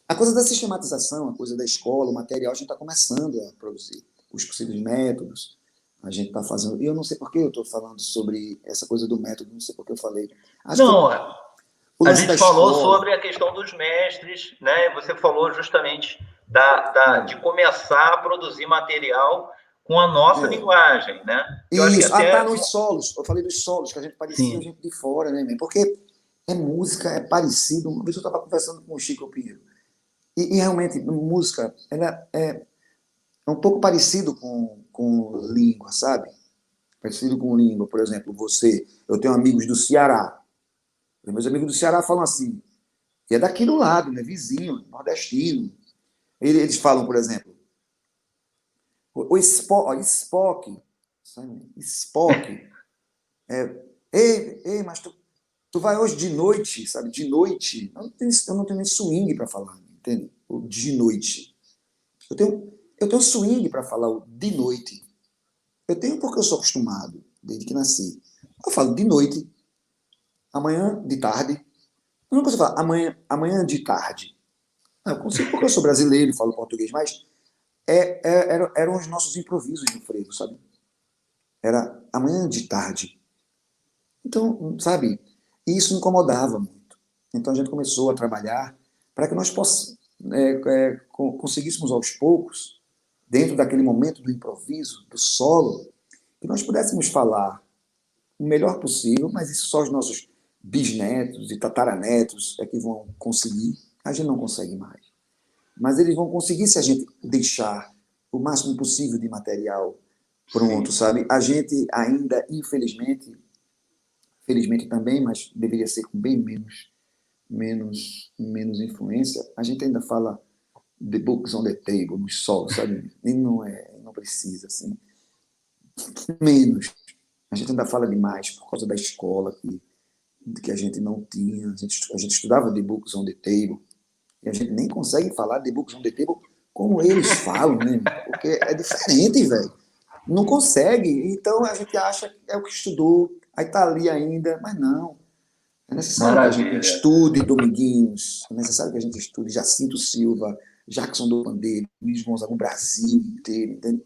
a coisa da sistematização, a coisa da escola, o material, a gente está começando a produzir. Os possíveis métodos, a gente está fazendo. E eu não sei por que eu estou falando sobre essa coisa do método, não sei por que eu falei. Acho não, que a gente falou sobre a questão dos mestres, né? Você falou justamente de começar a produzir material com a nossa linguagem, né? Eu isso, tá nos solos. Eu falei dos solos, que a gente parecia gente de fora, né? Porque música, é parecido. Uma vez eu estava conversando com o Chico Pinheiro. E realmente, música, ela é um pouco parecido com língua, sabe? Parecido com língua. Por exemplo, eu tenho amigos do Ceará. Meus amigos do Ceará falam assim, e é daqui do lado, né? Vizinho, nordestino. Eles falam, por exemplo, o Spock, sabe? Spock. Ei, mas tu vai hoje de noite, sabe? De noite. Eu não tenho nem swing para falar, entende? O de noite. Eu tenho swing para falar o de noite. Eu tenho porque eu sou acostumado, desde que nasci. Eu falo de noite, amanhã de tarde. Eu não consigo falar amanhã de tarde. Não, eu consigo porque eu sou brasileiro e falo português, mas eram os nossos improvisos no frevo, sabe? Era amanhã de tarde. Então, sabe, isso incomodava muito. Então a gente começou a trabalhar para que nós conseguíssemos aos poucos, dentro daquele momento do improviso, do solo, que nós pudéssemos falar o melhor possível, mas isso só os nossos bisnetos e tataranetos é que vão conseguir. A gente não consegue mais. Mas eles vão conseguir se a gente deixar o máximo possível de material pronto, sabe? A gente ainda, infelizmente, felizmente também, mas deveria ser com bem menos influência, a gente ainda fala the books on the table, nos solos, sabe? E não precisa, assim. Menos. A gente ainda fala demais por causa da escola que a gente não tinha. A gente estudava the books on the table e a gente nem consegue falar the books on the table como eles falam, né? Porque é diferente, velho. Não consegue. Então a gente acha que é o que estudou, aí tá ali ainda, mas não. É necessário que a gente estude Dominguinhos, é necessário que a gente estude Jacinto Silva, Jackson do Pandeiro, Luiz Gonzaga, o Brasil inteiro, entende?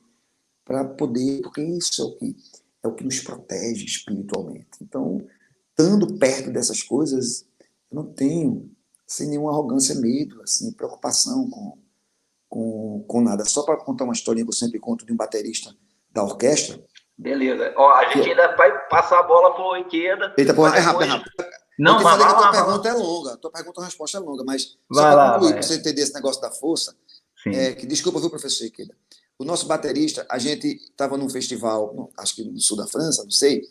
Para poder, porque isso é o que nos protege espiritualmente. Então, estando perto dessas coisas, eu não tenho, sem nenhuma arrogância, medo, assim, preocupação com nada. Só para contar uma historinha que eu sempre conto de um baterista da orquestra. Beleza. Ó, a gente ainda vai passar a bola para o Oikeda. Eita, porra, é rápido. Não, mas a tua pergunta é longa. A tua pergunta, a resposta é longa, mas só para concluir, para você entender esse negócio da força, desculpa, viu, professor Ikeda? O nosso baterista, a gente estava num festival, acho que no sul da França, não sei,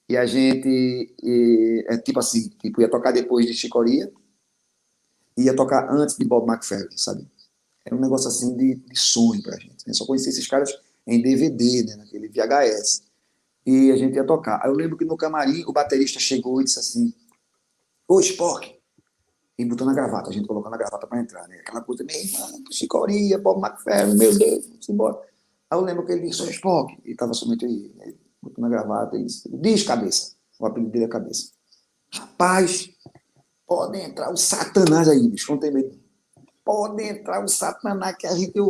e a gente, ia tocar depois de Chicoria, e ia tocar antes de Bob McFerrin, sabe? Era um negócio assim de sonho pra gente. A gente só conhecia esses caras em DVD, né, naquele VHS. E a gente ia tocar. Aí eu lembro que no camarim o baterista chegou e disse assim, ô Spock, e botando a gravata, a gente colocando a gravata para entrar, né? Aquela coisa, meu irmão, Chicoria, Bob McFerrin, meu Deus, vamos embora. Aí eu lembro que ele disse, ô Spock, e estava somente ele, botando a gravata, e disse, diz Cabeça, o apelido dele é Cabeça. Rapaz, pode entrar o Satanás aí, bicho, não tem medo. Pode entrar o Satanás, que a gente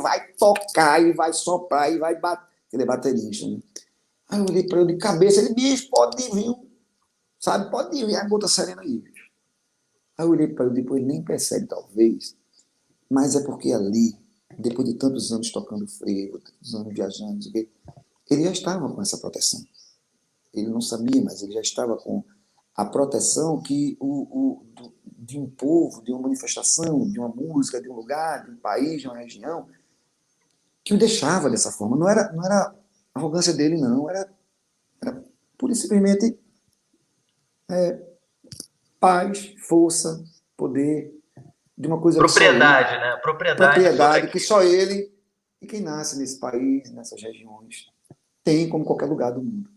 vai tocar, e vai soprar, e vai bater. Ele é baterista, né? Aí eu olhei para ele de cabeça, ele, bicho, pode vir, sabe, pode vir a gota serena aí, bicho. Aí eu olhei para ele, depois ele nem percebe, talvez, mas é porque ali, depois de tantos anos tocando frevo, tantos anos viajando, ele já estava com essa proteção. Ele não sabia, mas ele já estava com a proteção de um povo, de uma manifestação, de uma música, de um lugar, de um país, de uma região, que o deixava dessa forma. Não era a arrogância dele, não. Era pura e simplesmente paz, força, poder, de uma coisa propriedade, né? Propriedade que só ele e quem nasce nesse país, nessas regiões, tem como qualquer lugar do mundo.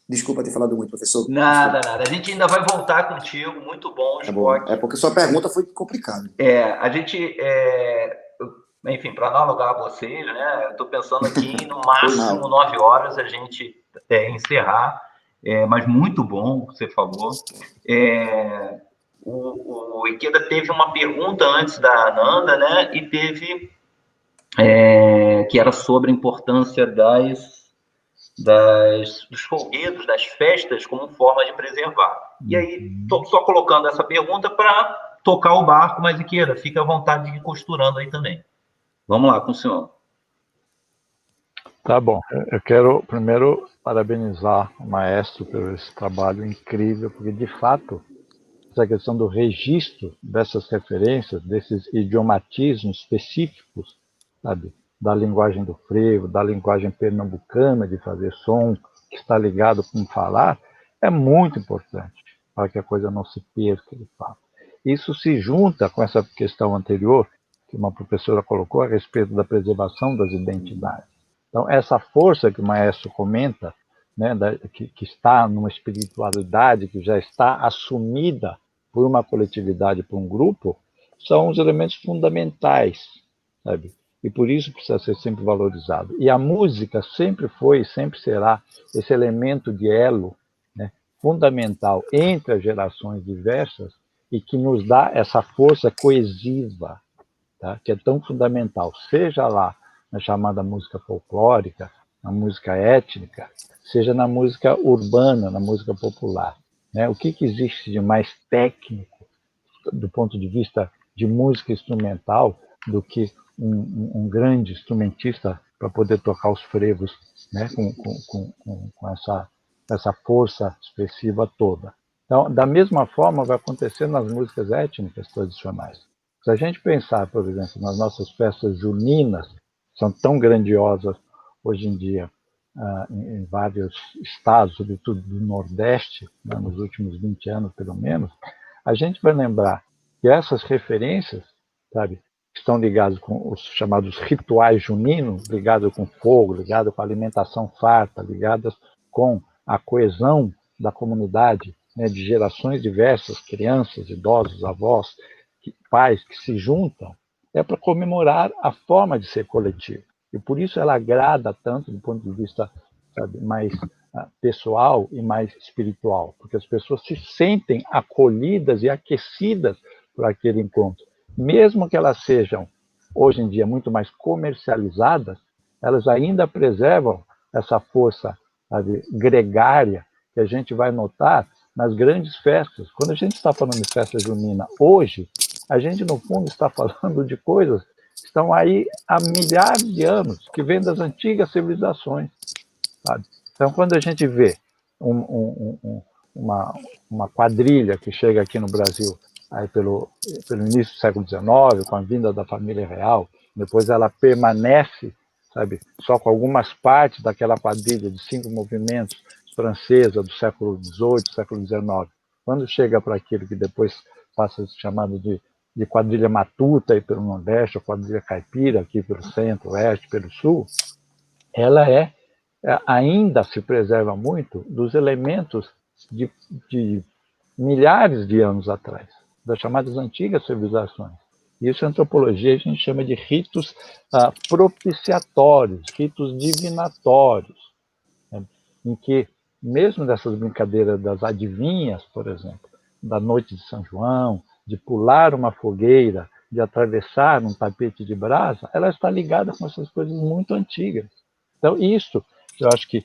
Desculpa ter falado muito, professor. Nada. A gente ainda vai voltar contigo. Muito bom, Spock. É porque sua pergunta foi complicada. A gente, enfim, para analogar a vocês, né? Eu estou pensando aqui no máximo 9 horas a gente encerrar. mas muito bom o que você falou. O Ikeda teve uma pergunta antes da Ananda, né? E teve que era sobre a importância dos folguedos, das festas, como forma de preservar. E aí, estou só colocando essa pergunta para tocar o barco, mas Ikeda, fica à vontade de ir costurando aí também. Vamos lá com o senhor. Tá bom. Eu quero primeiro parabenizar o maestro por esse trabalho incrível, porque de fato essa questão do registro dessas referências, desses idiomatismos específicos, sabe, da linguagem do frevo, da linguagem pernambucana de fazer som, que está ligado com falar, é muito importante para que a coisa não se perca de fato. Isso se junta com essa questão anterior que uma professora colocou a respeito da preservação das identidades. Então, essa força que o maestro comenta, né, que está numa espiritualidade que já está assumida por uma coletividade, por um grupo, são os elementos fundamentais, sabe? E por isso precisa ser sempre valorizado. E a música sempre foi e sempre será esse elemento de elo, né, fundamental entre as gerações diversas e que nos dá essa força coesiva, tá? Que é tão fundamental, seja lá na chamada música folclórica, na música étnica, seja na música urbana, na música popular. Né? O que existe de mais técnico do ponto de vista de música instrumental do que um grande instrumentista para poder tocar os frevos, né? com essa força expressiva toda. Então, da mesma forma, vai acontecer nas músicas étnicas tradicionais. Se a gente pensar, por exemplo, nas nossas festas juninas, que são tão grandiosas hoje em dia, em vários estados, sobretudo do Nordeste, né, nos últimos 20 anos, pelo menos, a gente vai lembrar que essas referências, sabe, estão ligadas com os chamados rituais juninos, ligados com fogo, ligados com a alimentação farta, ligadas com a coesão da comunidade, né, de gerações diversas, crianças, idosos, avós, pais que se juntam, é para comemorar a forma de ser coletivo. E por isso ela agrada tanto do ponto de vista, sabe, mais pessoal e mais espiritual, porque as pessoas se sentem acolhidas e aquecidas por aquele encontro. Mesmo que elas sejam, hoje em dia, muito mais comercializadas, elas ainda preservam essa força, sabe, gregária que a gente vai notar nas grandes festas. Quando a gente está falando de festa junina hoje, a gente, no fundo, está falando de coisas que estão aí há milhares de anos, que vêm das antigas civilizações, sabe? Então, quando a gente vê uma quadrilha que chega aqui no Brasil aí pelo início do século XIX, com a vinda da família real, depois ela permanece, sabe, só com algumas partes daquela quadrilha de 5 movimentos francesa do século XVIII, século XIX. Quando chega para aquilo que depois passa a ser chamado de quadrilha matuta aí pelo Nordeste, ou quadrilha caipira aqui pelo Centro, Oeste, pelo Sul, ela ainda se preserva muito dos elementos de milhares de anos atrás, das chamadas antigas civilizações. Isso, em antropologia, a gente chama de ritos propiciatórios, ritos divinatórios, né? Em que, mesmo dessas brincadeiras das adivinhas, por exemplo, da noite de São João, de pular uma fogueira, de atravessar um tapete de brasa, ela está ligada com essas coisas muito antigas. Então, isso, eu acho que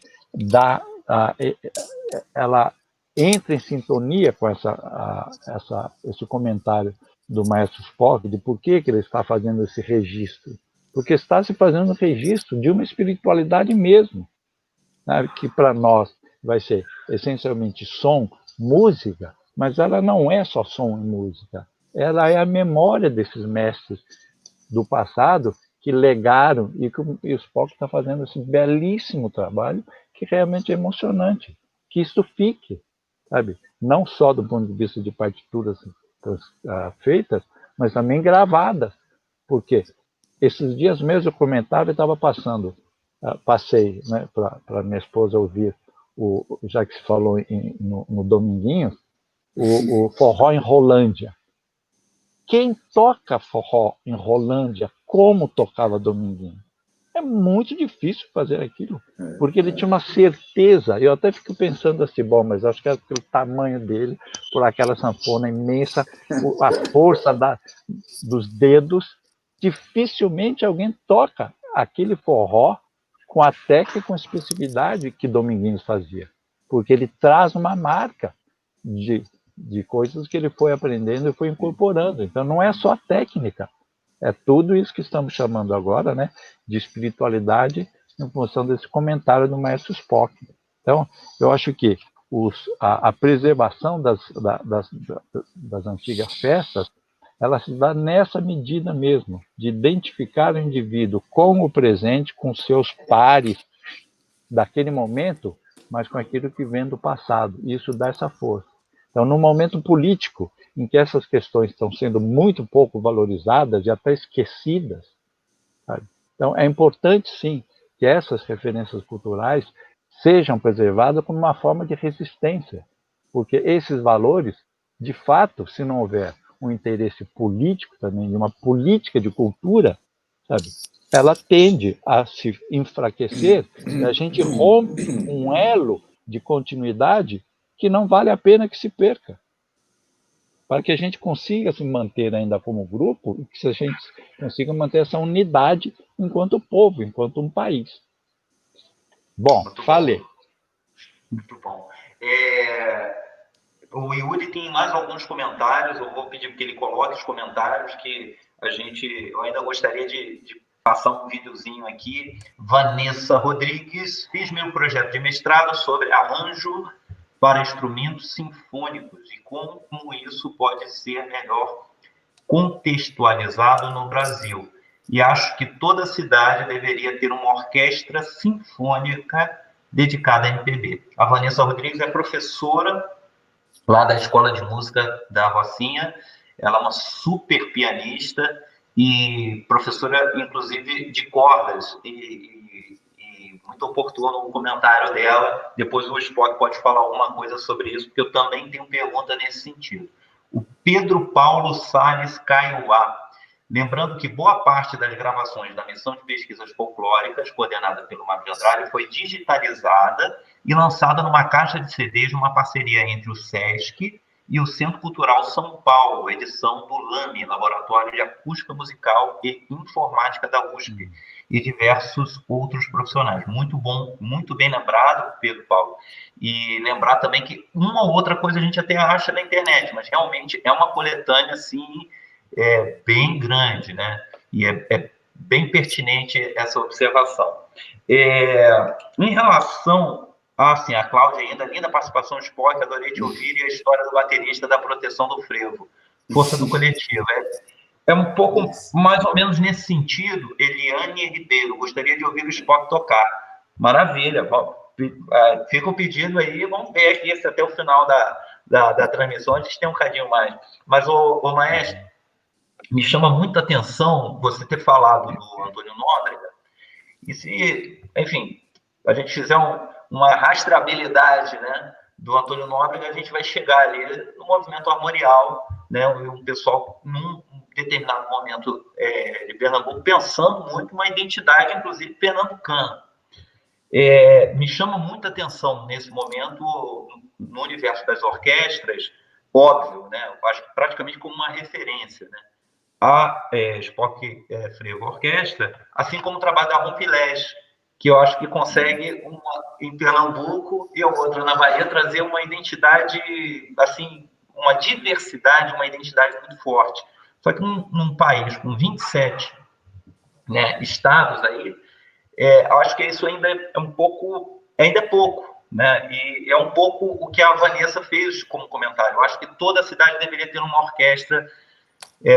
ela entra em sintonia com esse comentário do maestro Spock, de por que ele está fazendo esse registro. Porque está se fazendo um registro de uma espiritualidade mesmo, né, que para nós vai ser essencialmente som, música, mas ela não é só som e música. Ela é a memória desses mestres do passado que legaram, e o Spock está fazendo esse belíssimo trabalho que realmente é emocionante. Que isso fique, sabe? Não só do ponto de vista de partituras feitas, mas também gravadas. Porque esses dias mesmo eu comentava e estava passei, né, para minha esposa ouvir, já que se falou no Dominguinhos, o Forró em Rolândia. Quem toca forró em Rolândia como tocava Dominguinhos? É muito difícil fazer aquilo, porque ele tinha uma certeza. Eu até fico pensando assim, bom, mas acho que é pelo tamanho dele, por aquela sanfona imensa, a força dos dedos, dificilmente alguém toca aquele forró com a técnica e com a especificidade que Dominguinhos fazia, porque ele traz uma marca de coisas que ele foi aprendendo e foi incorporando. Então não é só a técnica, é tudo isso que estamos chamando agora, né, de espiritualidade em função desse comentário do Maestro Spock. Então, eu acho que a preservação das antigas festas, ela se dá nessa medida mesmo, de identificar o indivíduo com o presente, com seus pares daquele momento, mas com aquilo que vem do passado. Isso dá essa força. Então, no momento político, em que essas questões estão sendo muito pouco valorizadas e até esquecidas, sabe? Então, é importante, sim, que essas referências culturais sejam preservadas como uma forma de resistência, porque esses valores, de fato, se não houver um interesse político também, de uma política de cultura, sabe, ela tende a se enfraquecer e a gente rompe um elo de continuidade que não vale a pena que se perca. Para que a gente consiga se manter ainda como grupo e que a gente consiga manter essa unidade enquanto povo, enquanto um país. Bom, Muito falei. Bom. Muito bom. O Yuri tem mais alguns comentários, eu vou pedir que ele coloque os comentários, que eu ainda gostaria de passar um videozinho aqui. Vanessa Rodrigues, fiz meu projeto de mestrado sobre arranjo para instrumentos sinfônicos e como isso pode ser melhor contextualizado no Brasil. E acho que toda cidade deveria ter uma orquestra sinfônica dedicada à MPB. A Vanessa Rodrigues é professora lá da Escola de Música da Rocinha. Ela é uma super pianista e professora, inclusive, de cordas. E muito oportuno o comentário dela. Depois o Spock pode falar alguma coisa sobre isso, porque eu também tenho pergunta nesse sentido. O Pedro Paulo Salles Caiuá. Lembrando que boa parte das gravações da Missão de Pesquisas Folclóricas, coordenada pelo Mário de Andrade, foi digitalizada e lançada numa caixa de CDs, numa parceria entre o SESC e o Centro Cultural São Paulo, edição do LAME, Laboratório de Acústica Musical e Informática da USP, e diversos outros profissionais. Muito bom, muito bem lembrado, Pedro Paulo. E lembrar também que uma ou outra coisa a gente até acha na internet, mas realmente é uma coletânea, assim, bem grande, né? E é bem pertinente essa observação. Em relação assim, a Cláudia ainda, linda participação, Spock, adorei te ouvir, e a história do baterista da proteção do frevo, força do coletivo. É um pouco mais ou menos nesse sentido. Eliane Ribeiro, gostaria de ouvir o Spock tocar. Maravilha, fica o pedido aí, vamos ver aqui se até o final da transmissão a gente tem um cadinho mais. Mas, o maestro, me chama muita atenção você ter falado do Antônio Nóbrega, e se, enfim, a gente fizer uma rastreabilidade, né, do Antônio Nóbrega, a gente vai chegar ali no movimento armorial, né, um pessoal num determinado momento de Pernambuco pensando muito uma identidade, inclusive, pernambucana. Me chama muita atenção nesse momento no universo das orquestras, óbvio, né, eu acho que praticamente como uma referência, né, a Spock Frevo Orquestra, assim como o trabalho da Rompilés, que eu acho que consegue, uma em Pernambuco e a outra na Bahia, trazer uma identidade, assim, uma diversidade, uma identidade muito forte. Só que num país com 27, né, estados aí, eu acho que isso ainda é um pouco, ainda é pouco, né? E é um pouco o que a Vanessa fez como comentário. Eu acho que toda cidade deveria ter uma orquestra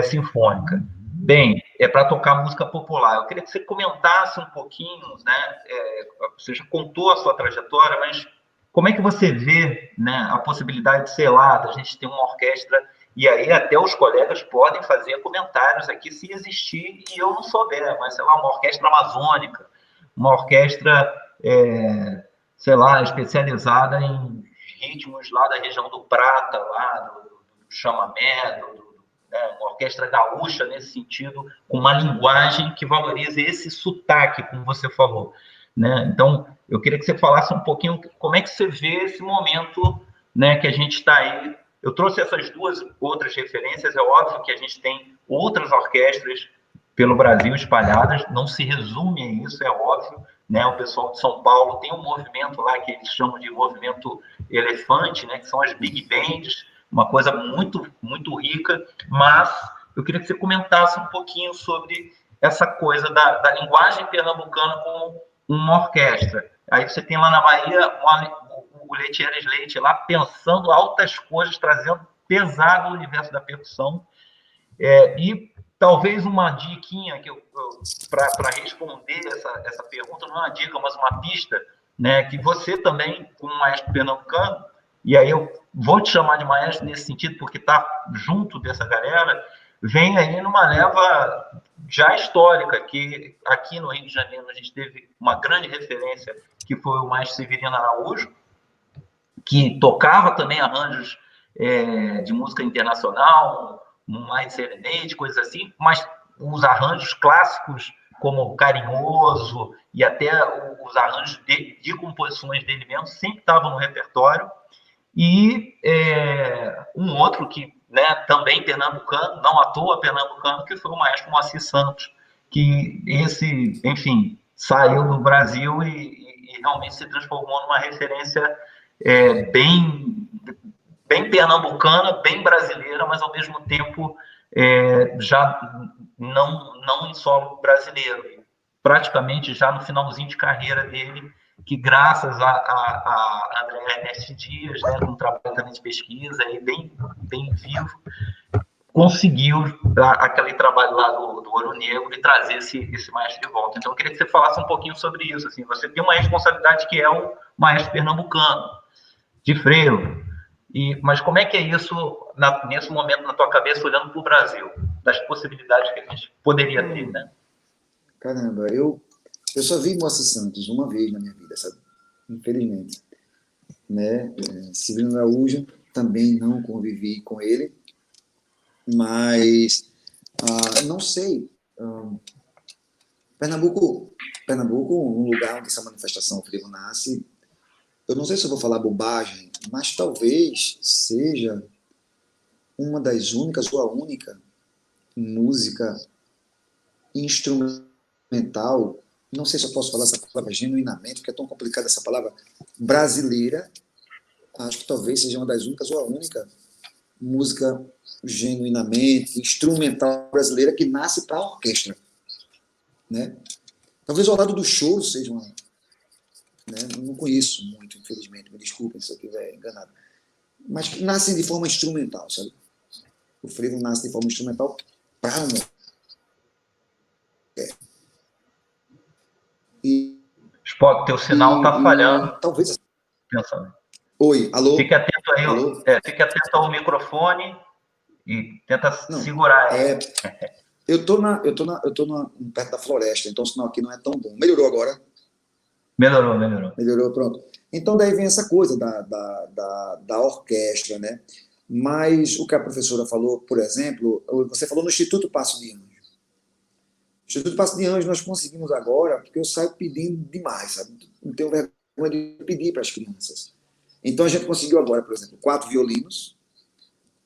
sinfônica. Bem, para tocar música popular. Eu queria que você comentasse um pouquinho, né? Você já contou a sua trajetória, mas como é que você vê, né, a possibilidade de, sei lá, da gente ter uma orquestra, e aí até os colegas podem fazer comentários aqui se existir e eu não souber, mas, sei lá, uma orquestra amazônica, uma orquestra, sei lá, especializada em ritmos lá da região do Prata, lá do chamamé, né, uma orquestra gaúcha nesse sentido, com uma linguagem que valorize esse sotaque, como você falou, né? Então, eu queria que você falasse um pouquinho como é que você vê esse momento, né, que a gente está aí. Eu trouxe essas duas outras referências, é óbvio que a gente tem outras orquestras pelo Brasil espalhadas, não se resume a isso, é óbvio, né? O pessoal de São Paulo tem um movimento lá que eles chamam de movimento elefante, né? Que são as big bands, uma coisa muito, muito rica, mas eu queria que você comentasse um pouquinho sobre essa coisa da linguagem pernambucana com uma orquestra. Aí você tem lá na Bahia o Letieres Leite lá pensando altas coisas, trazendo pesado o universo da percussão. E talvez uma diquinha para responder essa pergunta, não é uma dica, mas uma pista, né, que você também, como maestro pernambucano, e aí eu vou te chamar de maestro nesse sentido, porque está junto dessa galera, vem aí numa leva já histórica, que aqui no Rio de Janeiro a gente teve uma grande referência, que foi o maestro Severino Araújo, que tocava também arranjos de música internacional, mais serenade, coisas assim, mas os arranjos clássicos, como Carinhoso, e até os arranjos de composições dele mesmo, sempre estavam no repertório. E um outro que, né, também pernambucano, não à toa pernambucano, que foi o maestro Moacir Santos, que esse, enfim, saiu do Brasil e realmente se transformou numa referência bem pernambucana, bem brasileira, mas ao mesmo tempo já não em solo brasileiro. Praticamente já no finalzinho de carreira dele, que graças a André Ernest Dias, né, com um trabalho também de pesquisa, aí bem vivo, conseguiu aquele trabalho lá do Ouro Negro e trazer esse maestro de volta. Então, eu queria que você falasse um pouquinho sobre isso. Assim, você tem uma responsabilidade que é o maestro pernambucano, de freio. Mas como é que é isso, nesse momento, na tua cabeça, olhando para o Brasil, das possibilidades que a gente poderia ter, né? Caramba, eu só vi Moacir Santos uma vez na minha vida, sabe? Infelizmente. Né? Severino Araújo, também não convivi com ele, mas não sei. Pernambuco, um lugar onde essa manifestação o frevo nasce, eu não sei se eu vou falar bobagem, mas talvez seja uma das únicas ou a única música instrumental, não sei se eu posso falar essa palavra genuinamente, porque é tão complicada essa palavra, brasileira, acho que talvez seja uma das únicas ou a única música genuinamente instrumental brasileira que nasce para a orquestra. Né? Talvez ao lado do choro seja uma... Né? Não conheço muito, infelizmente, me desculpem se eu estiver enganado. Mas que nascem de forma instrumental, sabe? O frevo nasce de forma instrumental para uma... Spock, teu sinal está falhando. Talvez... Pensando. Oi, alô? Fique atento aí, alô? Fique atento ao microfone e tenta segurar aí. Eu tô perto da floresta, então o sinal aqui não é tão bom. Melhorou agora? Melhorou. Melhorou, pronto. Então daí vem essa coisa da orquestra, né? Mas o que a professora falou, por exemplo, você falou no Instituto Passo de Anjos. O Instituto Passo de Anjos nós conseguimos agora, porque eu saio pedindo demais, sabe? Não tenho vergonha de pedir para as crianças. Então a gente conseguiu agora, por exemplo, 4 violinos,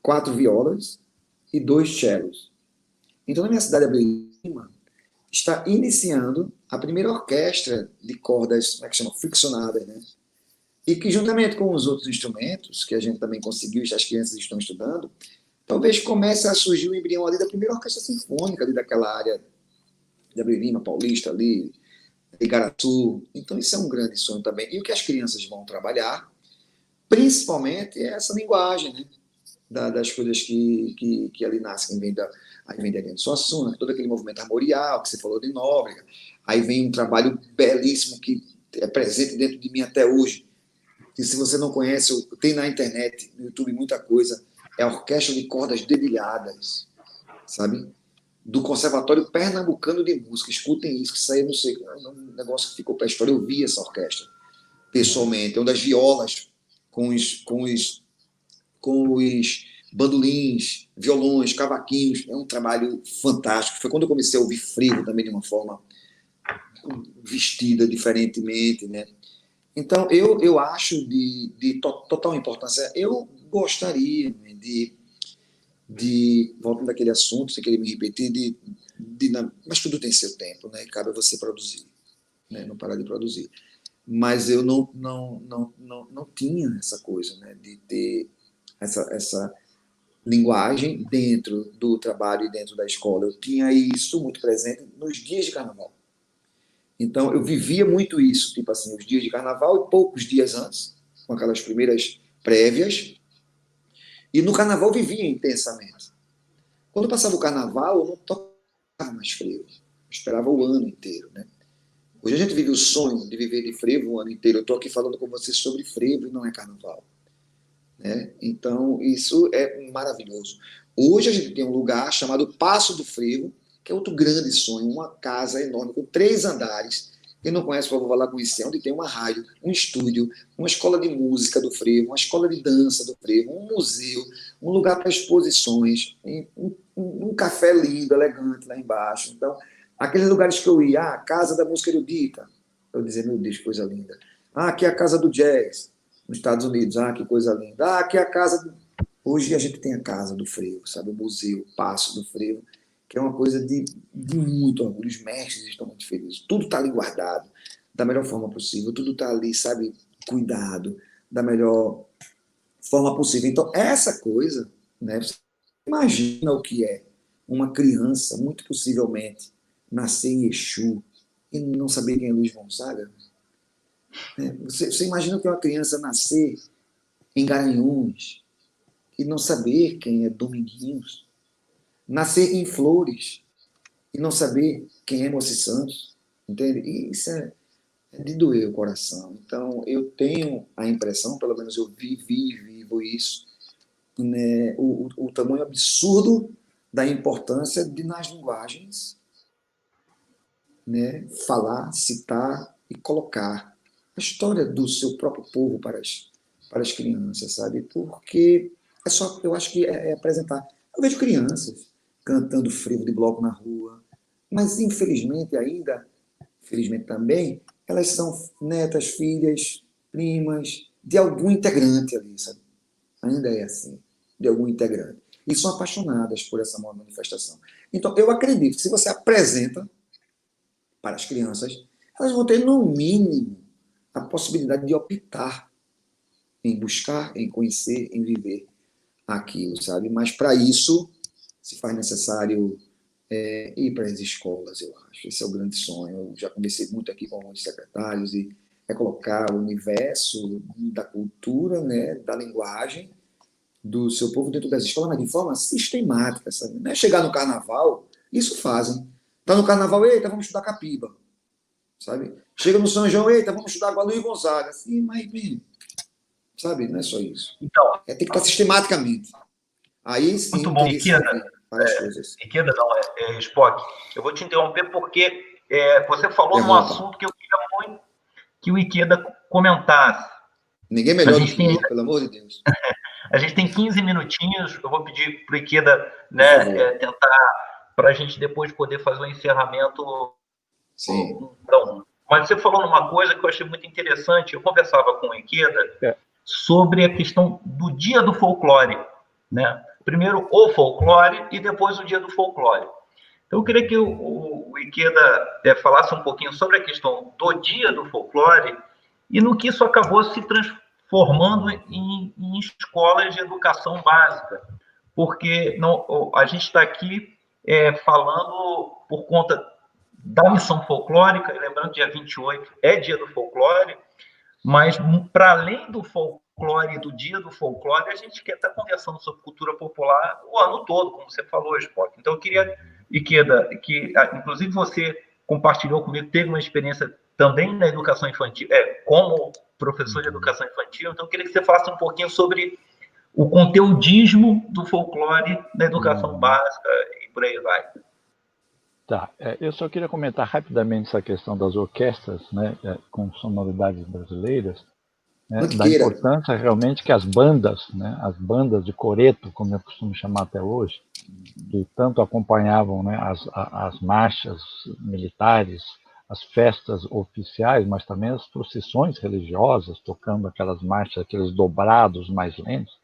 4 violas e 2 cellos. Então na minha cidade, Abreu Lima, está iniciando a primeira orquestra de cordas, como é que chama? Friccionadas, né? E que, juntamente com os outros instrumentos, que a gente também conseguiu, e as crianças estão estudando, talvez comece a surgir o embrião ali da primeira orquestra sinfônica ali daquela área de Abreu Lima, Paulista, ali, de Igaraçu. Então, isso é um grande sonho também. E o que as crianças vão trabalhar, principalmente, é essa linguagem, né? Das coisas que ali nascem, aí vem da Ariano Suassuna, todo aquele movimento armorial que você falou de Nóbrega, aí vem um trabalho belíssimo que é presente dentro de mim até hoje, que se você não conhece, tem na internet, no YouTube, muita coisa, é a Orquestra de Cordas Dedilhadas, sabe? Do Conservatório Pernambucano de Música. Escutem isso, que isso aí eu não sei, é um negócio que ficou para a história. Eu vi essa orquestra, pessoalmente, é uma das violas com os bandolins, violões, cavaquinhos. É um trabalho fantástico. Foi quando eu comecei a ouvir frevo também de uma forma vestida diferentemente, né? Então, eu acho de total importância. Eu gostaria, né, voltando àquele assunto, sem querer me repetir, mas tudo tem seu tempo, né? Cabe a você produzir, né? Não parar de produzir. Mas eu não tinha essa coisa, né? De ter essa linguagem dentro do trabalho e dentro da escola. Eu tinha isso muito presente nos dias de carnaval. Então, eu vivia muito isso, tipo assim, os dias de carnaval e poucos dias antes, com aquelas primeiras prévias, e no carnaval vivia intensamente. Quando passava o carnaval, eu não tocava mais frevo, eu esperava o ano inteiro, né? Hoje a gente vive o sonho de viver de frevo o ano inteiro. Eu estou aqui falando com vocês sobre frevo e não é carnaval, né? Então, isso é maravilhoso. Hoje a gente tem um lugar chamado Passo do Frevo, que é outro grande sonho, uma casa enorme, com 3 andares. Quem não conhece, por favor, vá lá conhecer, onde tem uma rádio, um estúdio, uma escola de música do frevo, uma escola de dança do frevo, um museu, um lugar para exposições, um café lindo, elegante lá embaixo. Então, aqueles lugares que eu ia, a Casa da Música Erudita, eu dizia, meu Deus, que coisa linda. Aqui é a Casa do Jazz, nos Estados Unidos, que coisa linda. Aqui é a casa... Hoje a gente tem a Casa do Frevo, sabe? O museu, o Passo do Frevo, que é uma coisa de muito orgulho. Os mestres estão muito felizes. Tudo está ali guardado da melhor forma possível. Tudo está ali, sabe, cuidado da melhor forma possível. Então, essa coisa, né? Você imagina o que é uma criança, muito possivelmente, nascer em Exu e não saber quem é Luiz Gonzaga? Você imagina que uma criança nascer em Garanhuns e não saber quem é Dominguinhos? Nascer em Flores e não saber quem é Moacir Santos, entende? E isso é de doer o coração. Então, eu tenho a impressão, pelo menos eu vivo isso, né, o tamanho absurdo da importância de, nas linguagens, né, falar, citar e colocar a história do seu próprio povo para as crianças, sabe? Porque eu acho que é apresentar. Eu vejo crianças cantando frevo de bloco na rua, mas infelizmente ainda, felizmente também, elas são netas, filhas, primas de algum integrante ali, sabe? Ainda é assim, de algum integrante. E são apaixonadas por essa manifestação. Então, eu acredito que se você apresenta para as crianças, elas vão ter, no mínimo, a possibilidade de optar em buscar, em conhecer, em viver aquilo, sabe? Mas, para isso, se faz necessário ir para as escolas, eu acho. Esse é o grande sonho. Eu já conversei muito aqui com alguns secretários e é colocar o universo da cultura, né, da linguagem do seu povo dentro das escolas, mas de forma sistemática, sabe? Não é chegar no carnaval, isso fazem. Está no carnaval, eita, vamos estudar Capiba, sabe? Chega no São João, eita, vamos estudar Luiz Gonzaga. Sim, mas, sabe, não é só isso. Então, tem que estar sistematicamente. Aí sim, muito bom, Ikeda. Ikeda não, Spock. Eu vou te interromper porque você falou num assunto que eu queria muito que o Ikeda comentasse. Ninguém melhor do que ele, pelo amor de Deus. A gente tem 15 minutinhos, eu vou pedir para o Ikeda, né, tentar, para a gente depois poder fazer o encerramento. Sim. Então, mas você falou numa coisa que eu achei muito interessante, eu conversava com o Ikeda sobre a questão do Dia do Folclore, né? Primeiro o folclore e depois o Dia do Folclore. Então, eu queria que o Ikeda falasse um pouquinho sobre a questão do Dia do Folclore e no que isso acabou se transformando em escolas de educação básica. Porque a gente está aqui falando por conta da missão folclórica, lembrando que dia 28 é Dia do Folclore, mas para além do folclore, do Dia do Folclore, a gente quer estar conversando sobre cultura popular o ano todo, como você falou, Spock. Então, eu queria, Ikeda, que inclusive você compartilhou comigo, teve uma experiência também na educação infantil, como professor de educação infantil, então eu queria que você falasse um pouquinho sobre o conteudismo do folclore na educação básica e por aí vai. Tá, eu só queria comentar rapidamente essa questão das orquestras, né, com sonoridades brasileiras. né, da importância realmente que as bandas, né, as bandas de coreto, como eu costumo chamar até hoje, que tanto acompanhavam, né, as marchas militares, as festas oficiais, mas também as procissões religiosas, tocando aquelas marchas, aqueles dobrados mais lentos,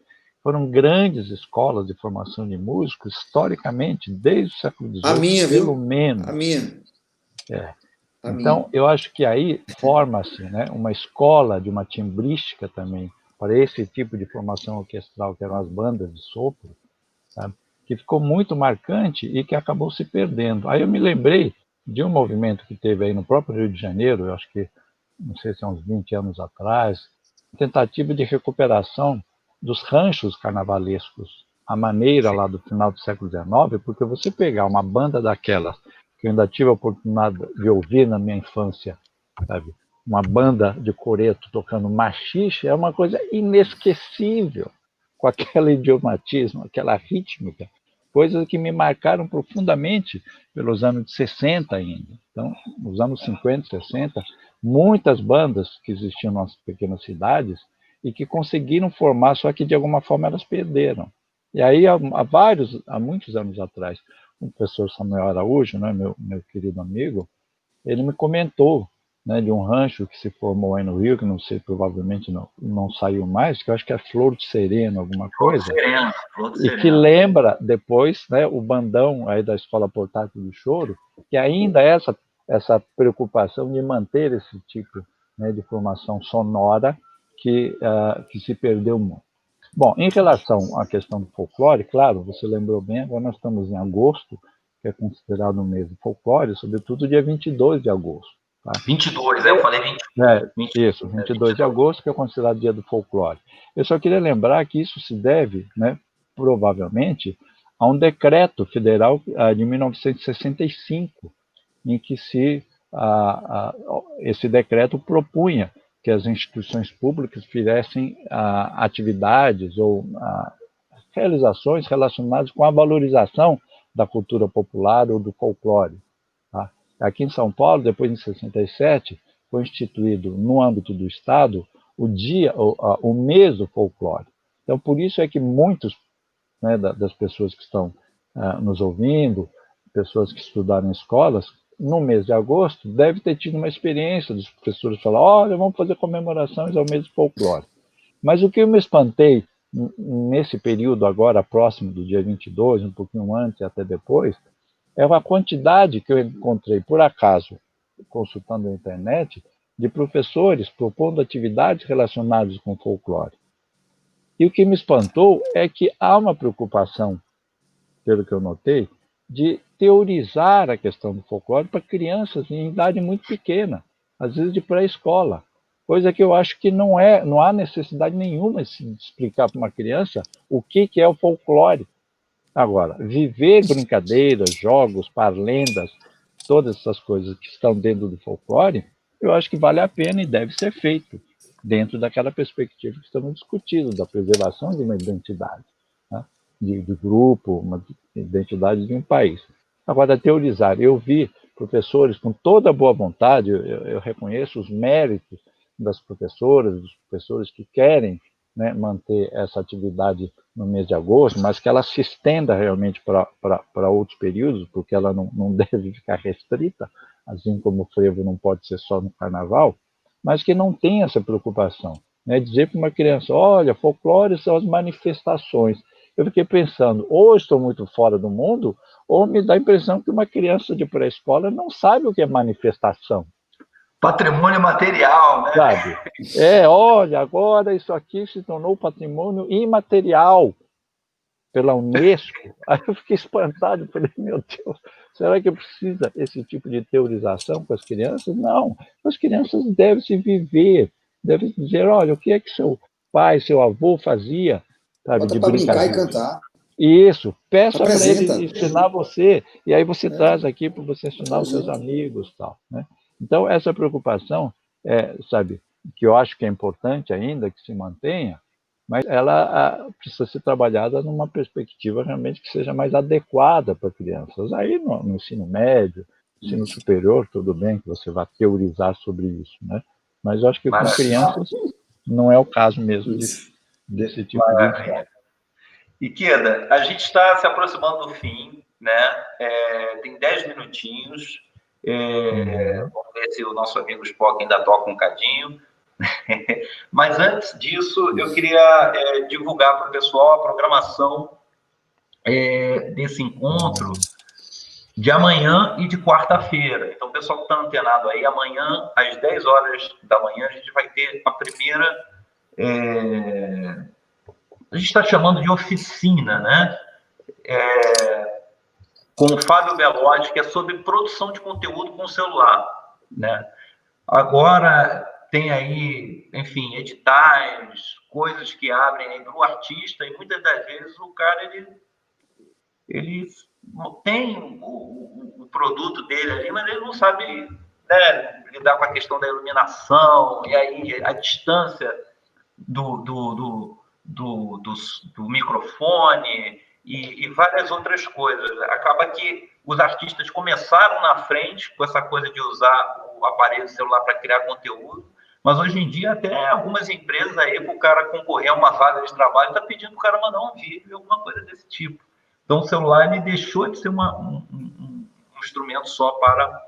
foram grandes escolas de formação de músicos, historicamente, desde o século XVIII, A minha, pelo viu? menos. A minha. É. A Então, minha. eu acho que aí forma-se, né, uma escola de uma timbrística também, para esse tipo de formação orquestral, que eram as bandas de sopro, sabe? Que ficou muito marcante e que acabou se perdendo. Aí eu me lembrei de um movimento que teve aí no próprio Rio de Janeiro, eu acho que, não sei se é uns 20 anos atrás, tentativa de recuperação dos ranchos carnavalescos, a maneira lá do final do século XIX, porque você pegar uma banda daquelas, que eu ainda tive a oportunidade de ouvir na minha infância, sabe? Uma banda de coreto tocando machixe, é uma coisa inesquecível, com aquele idiomatismo, aquela rítmica, coisas que me marcaram profundamente pelos anos de 60 ainda. Então, nos anos 50, 60, muitas bandas que existiam nas pequenas cidades e que conseguiram formar, só que de alguma forma elas perderam. E aí, há muitos anos atrás, o professor Samuel Araújo, né, meu querido amigo, ele me comentou, né, de um rancho que se formou aí no Rio, que não sei, provavelmente não saiu mais, que eu acho que é Flor de Sereno, alguma coisa, Flor de e que Sereno. lembra depois, né, o bandão aí da Escola Portátil do Choro, que ainda é essa preocupação de manter esse tipo, né, de formação sonora que se perdeu muito. Bom, em relação à questão do folclore, claro, você lembrou bem, agora nós estamos em agosto, que é considerado um mês do folclore, sobretudo dia 22 de agosto. Tá? 22, eu falei 20. Isso, 22 de agosto, que é considerado dia do folclore. Eu só queria lembrar que isso se deve, né, provavelmente, a um decreto federal de 1965, em que esse decreto propunha que as instituições públicas fizessem atividades ou realizações relacionadas com a valorização da cultura popular ou do folclore. Tá? Aqui em São Paulo, depois em 67, foi instituído no âmbito do Estado o mês do folclore. Então, por isso é que muitos, né, das pessoas que estão nos ouvindo, pessoas que estudaram em escolas, no mês de agosto, deve ter tido uma experiência dos professores falar: olha, vamos fazer comemorações ao mês do folclore. Mas o que eu me espantei nesse período agora, próximo do dia 22, um pouquinho antes e até depois, é uma quantidade que eu encontrei, por acaso, consultando a internet, de professores propondo atividades relacionadas com folclore. E o que me espantou é que há uma preocupação, pelo que eu notei, de teorizar a questão do folclore para crianças em idade muito pequena, às vezes de pré-escola. Coisa que eu acho que não há necessidade nenhuma de explicar para uma criança o que é o folclore. Agora, viver brincadeiras, jogos, parlendas, todas essas coisas que estão dentro do folclore, eu acho que vale a pena e deve ser feito dentro daquela perspectiva que estamos discutindo, da preservação de uma identidade, né? de grupo, uma identidade de um país. Agora, teorizar, eu vi professores com toda boa vontade, eu reconheço os méritos das professoras, dos professores que querem, né, manter essa atividade no mês de agosto, mas que ela se estenda realmente para outros períodos, porque ela não deve ficar restrita, assim como o frevo não pode ser só no carnaval, mas que não tem essa preocupação. Né? Dizer para uma criança: olha, folclore são as manifestações. Eu fiquei pensando, ou estou muito fora do mundo, ou me dá a impressão que uma criança de pré-escola não sabe o que é manifestação. Patrimônio material, né? Sabe? Olha, agora isso aqui se tornou patrimônio imaterial pela Unesco. Aí eu fiquei espantado, falei: meu Deus, será que precisa esse tipo de teorização com as crianças? Não, as crianças devem se viver, devem dizer: olha, o que é que seu pai, seu avô fazia, sabe, Bota de para brincar e brincadeira. cantar. Isso, peça para Apresenta. ele ensinar você, e aí você traz aqui para você ensinar os seus amigos, tal, né? Então, essa preocupação, sabe, que eu acho que é importante ainda que se mantenha, mas ela precisa ser trabalhada numa perspectiva realmente que seja mais adequada para crianças. Aí no ensino médio, ensino superior, tudo bem que você vai teorizar sobre isso, né? Mas eu acho que com crianças não é o caso mesmo desse tipo de enfoque. Ikeda, a gente está se aproximando do fim, né? Tem 10 minutinhos. Vamos ver se o nosso amigo Spock ainda toca um cadinho. Mas antes disso, eu queria divulgar para o pessoal a programação desse encontro de amanhã e de quarta-feira. Então, o pessoal que está antenado aí, amanhã, às 10 horas da manhã, a gente vai ter a primeira... a gente está chamando de oficina, né? Com o Fábio Belotti, que é sobre produção de conteúdo com celular, né? Agora tem aí, enfim, editais, coisas que abrem aí para o artista, e muitas das vezes o cara, ele tem o produto dele ali, mas ele não sabe, né, lidar com a questão da iluminação, e aí a distância do microfone e várias outras coisas. Acaba que os artistas começaram na frente com essa coisa de usar o aparelho celular para criar conteúdo, mas hoje em dia até algumas empresas aí, para o cara concorrer a uma vaga de trabalho, está pedindo para o cara mandar um vídeo, alguma coisa desse tipo. Então o celular ele deixou de ser um instrumento só para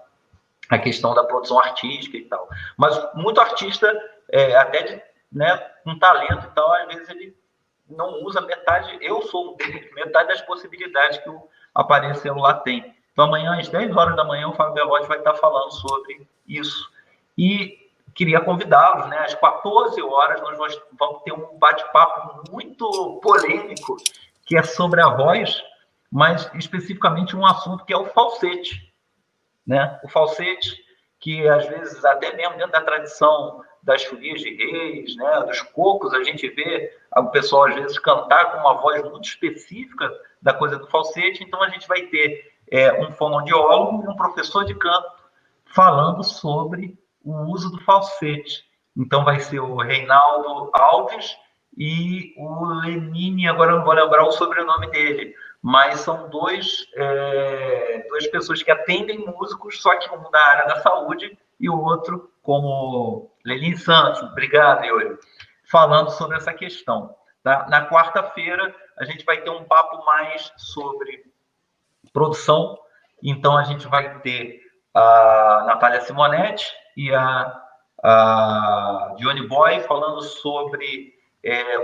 a questão da produção artística e tal. Mas muito artista, até de, né, com talento e tal, às vezes ele não usa metade, eu sou metade das possibilidades que o aparelho celular tem. Então, amanhã, às 10 horas da manhã, o Fábio Belotti vai estar falando sobre isso. E queria convidá-los, né? Às 14 horas, nós vamos ter um bate-papo muito polêmico, que é sobre a voz, mas especificamente um assunto que é o falsete, né? O falsete, que às vezes, até mesmo dentro da tradição das folias de reis, né, dos cocos, a gente vê o pessoal às vezes cantar com uma voz muito específica da coisa do falsete. Então a gente vai ter um fonoaudiólogo e um professor de canto falando sobre o uso do falsete. Então vai ser o Reinaldo Alves e o Lenine, agora eu não vou lembrar o sobrenome dele, mas são duas pessoas que atendem músicos, só que um da área da saúde e o outro como Lenine Santos. Obrigado, Yuri. Falando sobre essa questão. Tá? Na quarta-feira, a gente vai ter um papo mais sobre produção. Então, a gente vai ter a Natália Simonetti e a Johnny Boy falando sobre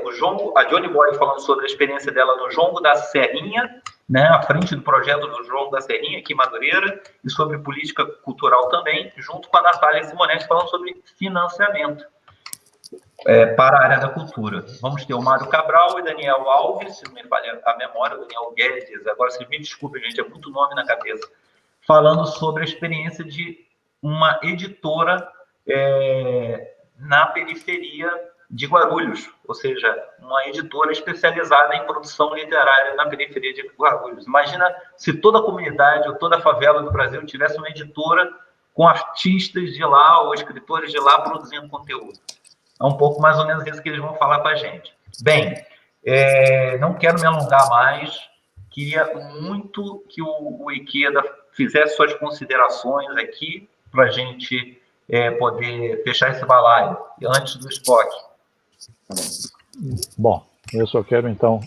o jongo, a Johnny Boy falando sobre a experiência dela no jongo da Serrinha, né, à frente do projeto do jongo da Serrinha, aqui em Madureira, e sobre política cultural também, junto com a Natália Simonetti falando sobre financiamento para a área da cultura. Vamos ter o Mário Cabral e Daniel Alves, se não me falha a memória, Daniel Guedes, agora vocês me desculpem, gente, é muito nome na cabeça, falando sobre a experiência de uma editora na periferia de Guarulhos, ou seja, uma editora especializada em produção literária na periferia de Guarulhos. Imagina se toda a comunidade ou toda a favela do Brasil tivesse uma editora com artistas de lá ou escritores de lá produzindo conteúdo. É um pouco mais ou menos isso que eles vão falar com a gente. Bem, não quero me alongar mais, queria muito que o Ikeda fizesse suas considerações aqui para a gente poder fechar esse balaio antes do Spock. Bom, eu só quero então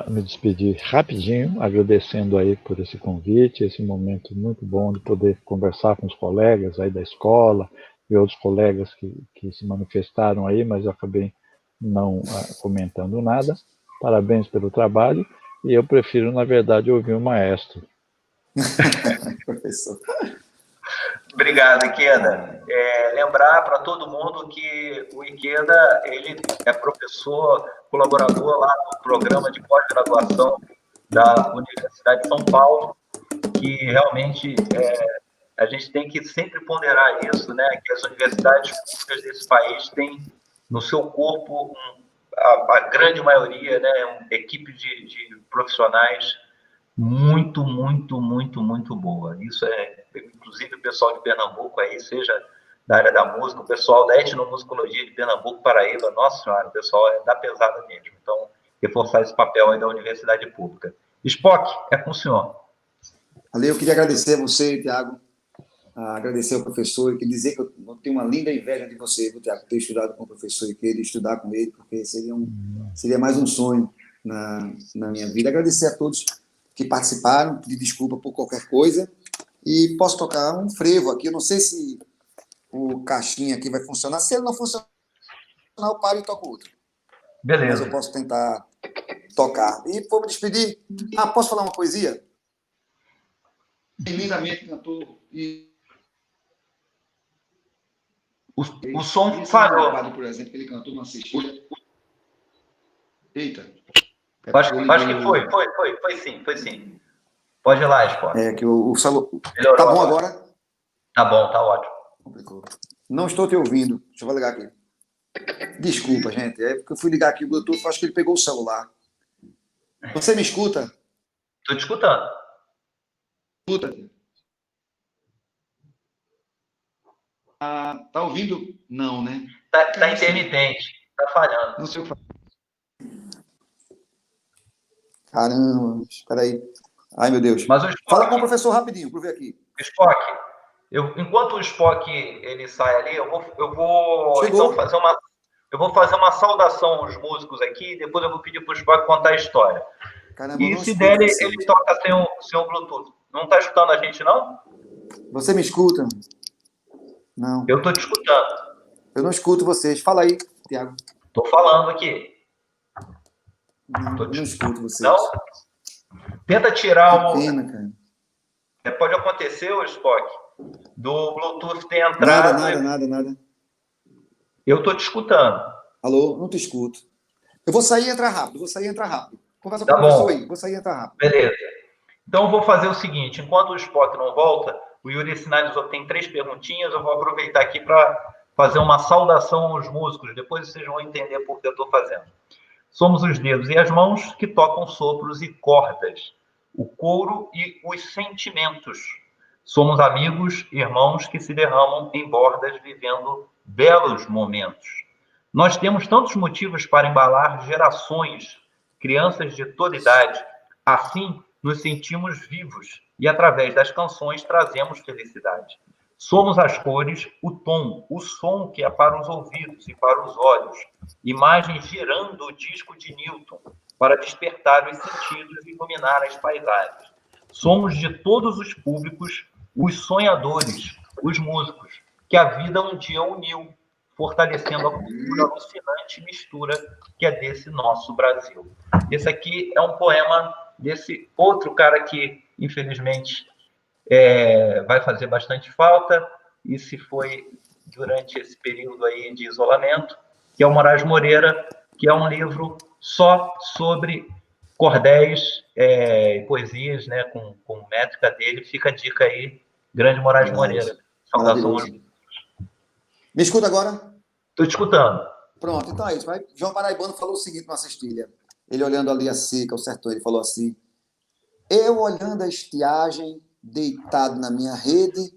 me despedir rapidinho, agradecendo aí por esse convite, esse momento muito bom de poder conversar com os colegas aí da escola e outros colegas que se manifestaram aí, mas eu acabei não comentando nada. Parabéns pelo trabalho, e eu prefiro, na verdade, ouvir o maestro. Professor. Obrigado, Ikeda. Lembrar para todo mundo que o Ikeda ele é professor, colaborador lá no programa de pós-graduação da Universidade de São Paulo, que realmente a gente tem que sempre ponderar isso, né? Que as universidades públicas desse país têm no seu corpo a grande maioria, né? Uma equipe de profissionais muito, muito, muito, muito boa. Isso inclusive o pessoal de Pernambuco aí, seja da área da música, o pessoal da etnomusicologia de Pernambuco, Paraíba, nossa senhora, o pessoal é da pesada mesmo. Então, reforçar esse papel aí da universidade pública. Spock, é com o senhor. Ali, eu queria agradecer a você, Thiago, agradecer ao professor e dizer que eu tenho uma linda inveja de você, Tiago, ter estudado com o professor e querer estudar com ele, porque seria mais um sonho na minha vida. Agradecer a todos que participaram, pedir desculpa por qualquer coisa, e posso tocar um frevo aqui. Eu não sei se o caixinha aqui vai funcionar. Se ele não funcionar, eu paro e toco outro. Beleza. Mas eu posso tentar tocar. E vou me despedir. Posso falar uma poesia? Lindamente cantou e o som falhou. Por exemplo, ele cantou numa cestilha. Eita. Acho que foi sim. Pode ir lá, Sport. Que o celular... Melhorou Tá bom agora? Tá bom, tá ótimo. Complicou. Não estou te ouvindo. Deixa eu ligar aqui. Desculpa, gente. É porque eu fui ligar aqui o Bluetooth, acho que ele pegou o celular. Você me escuta? Tô te escutando. Escuta. Tá ouvindo? Não, né? Tá intermitente. Tá falhando. Não sei o que fazer. Caramba, espera aí. Ai, meu Deus. Mas o Spock, fala com o professor rapidinho, para eu ver aqui. Spock, enquanto o Spock ele sai ali, eu vou então fazer uma saudação aos músicos aqui, e depois eu vou pedir para o Spock contar a história. Caramba, e se der, ele toca sem o Bluetooth. Não está escutando a gente, não? Você me escuta? Não. Eu estou te escutando. Eu não escuto vocês. Fala aí, Tiago. Estou falando aqui. Não escuto vocês. Não? Tenta tirar que pena, cara. Pode acontecer, o Spock, do Bluetooth ter entrado... Nada. Eu estou te escutando. Alô? Não te escuto. Eu vou sair e entrar rápido. Conversa com o professor aí. Vou sair e entrar rápido. Beleza. Então, eu vou fazer o seguinte. Enquanto o Spock não volta, o Yuri sinalizou que tem 3 perguntinhas. Eu vou aproveitar aqui para fazer uma saudação aos músicos. Depois vocês vão entender por que eu estou fazendo. Somos os dedos e as mãos que tocam sopros e cordas, o couro e os sentimentos. Somos amigos, irmãos que se derramam em bordas vivendo belos momentos. Nós temos tantos motivos para embalar gerações, crianças de toda idade. Assim, nos sentimos vivos e, através das canções, trazemos felicidade. Somos as cores, o tom, o som que é para os ouvidos e para os olhos. Imagens girando o disco de Newton para despertar os sentidos e iluminar as paisagens. Somos de todos os públicos, os sonhadores, os músicos, que a vida um dia uniu, fortalecendo a cultura alucinante mistura que é desse nosso Brasil. Esse aqui é um poema desse outro cara que, infelizmente, vai fazer bastante falta, e se foi durante esse período aí de isolamento, que é o Moraes Moreira, que é um livro só sobre cordéis e poesias, né, com métrica dele. Fica a dica aí, grande Moraes Moreira. Saudação. Me escuta agora? Estou te escutando. Pronto, então é isso. João Paraibano falou o seguinte na cestilha. Ele olhando ali a seca, o sertão, ele falou assim: eu olhando a estiagem, deitado na minha rede,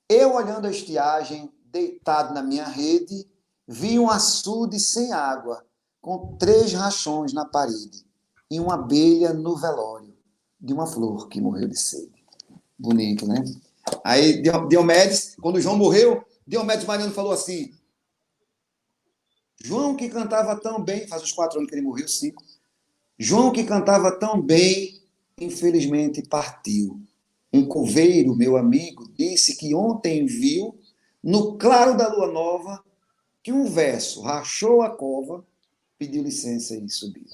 eu olhando a estiagem, deitado na minha rede, vi um açude sem água, com 3 rachões na parede, e uma abelha no velório de uma flor que morreu de sede. Bonito, né? Aí Diomedes, quando João morreu, Diomedes Mariano falou assim: João que cantava tão bem, faz uns 4 anos que ele morreu, 5. João que cantava tão bem, infelizmente partiu. Um coveiro, meu amigo, disse que ontem viu, no claro da lua nova, que um verso rachou a cova, pediu licença e subiu.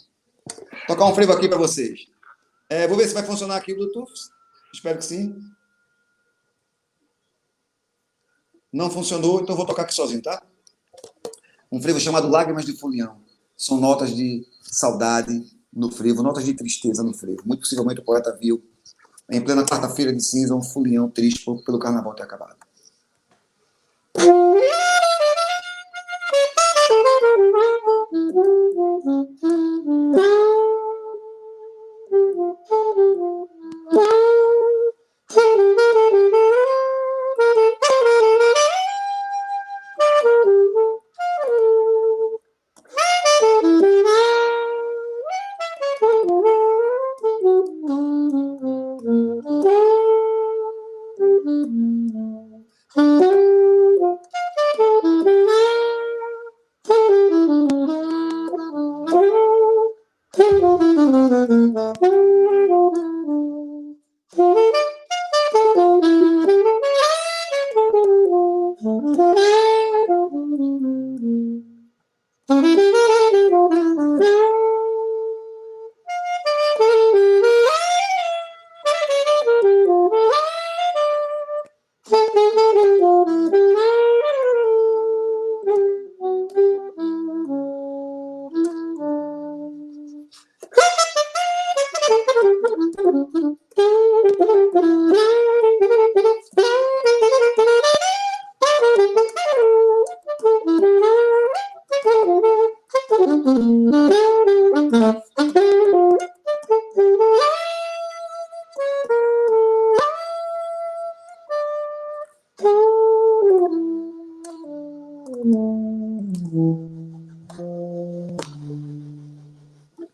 Vou tocar um frevo aqui para vocês. Vou ver se vai funcionar aqui o Bluetooth. Espero que sim. Não funcionou, então vou tocar aqui sozinho, tá? Um frevo chamado Lágrimas de Fulião. São notas de saudade no frevo, notas de tristeza no frevo. Muito possivelmente o poeta viu, em plena quarta-feira de cinza, um fulião triste pelo carnaval ter acabado.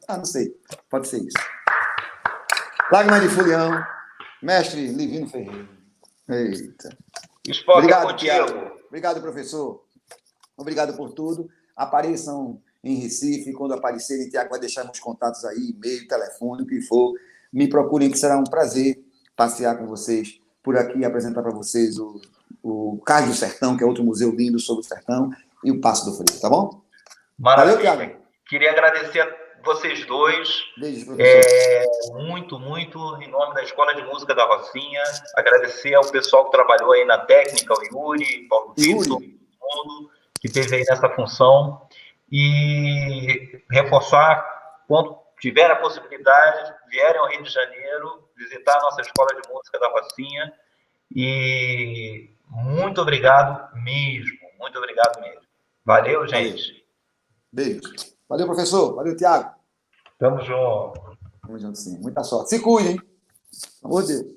Não sei. Pode ser isso. Lágrimas de Folião, mestre Livino Ferreira. Eita. Spock, Obrigado, é Tiago. Obrigado, professor. Obrigado por tudo. Apareçam em Recife. Quando aparecerem, Tiago vai deixar meus contatos aí, e-mail, telefone, o que for. Me procurem, que será um prazer passear com vocês por aqui, apresentar para vocês o Cais do Sertão, que é outro museu lindo sobre o sertão, e o Passo do Frio, tá bom? Maravilha. Valeu, Tiago. Queria agradecer a vocês dois. Beijo, professor. Muito, em nome da Escola de Música da Rocinha. Agradecer ao pessoal que trabalhou aí na técnica, o Yuri, Paulo Vitor, todo mundo que esteve aí nessa função. E reforçar, quando tiver a possibilidade, vierem ao Rio de Janeiro, visitar a nossa Escola de Música da Rocinha. E muito obrigado mesmo. Muito obrigado mesmo. Valeu, gente. Beijo. Valeu, professor. Valeu, Tiago. Tamo junto. Tamo junto, sim. Muita sorte. Se cuidem. Pelo amor de Deus.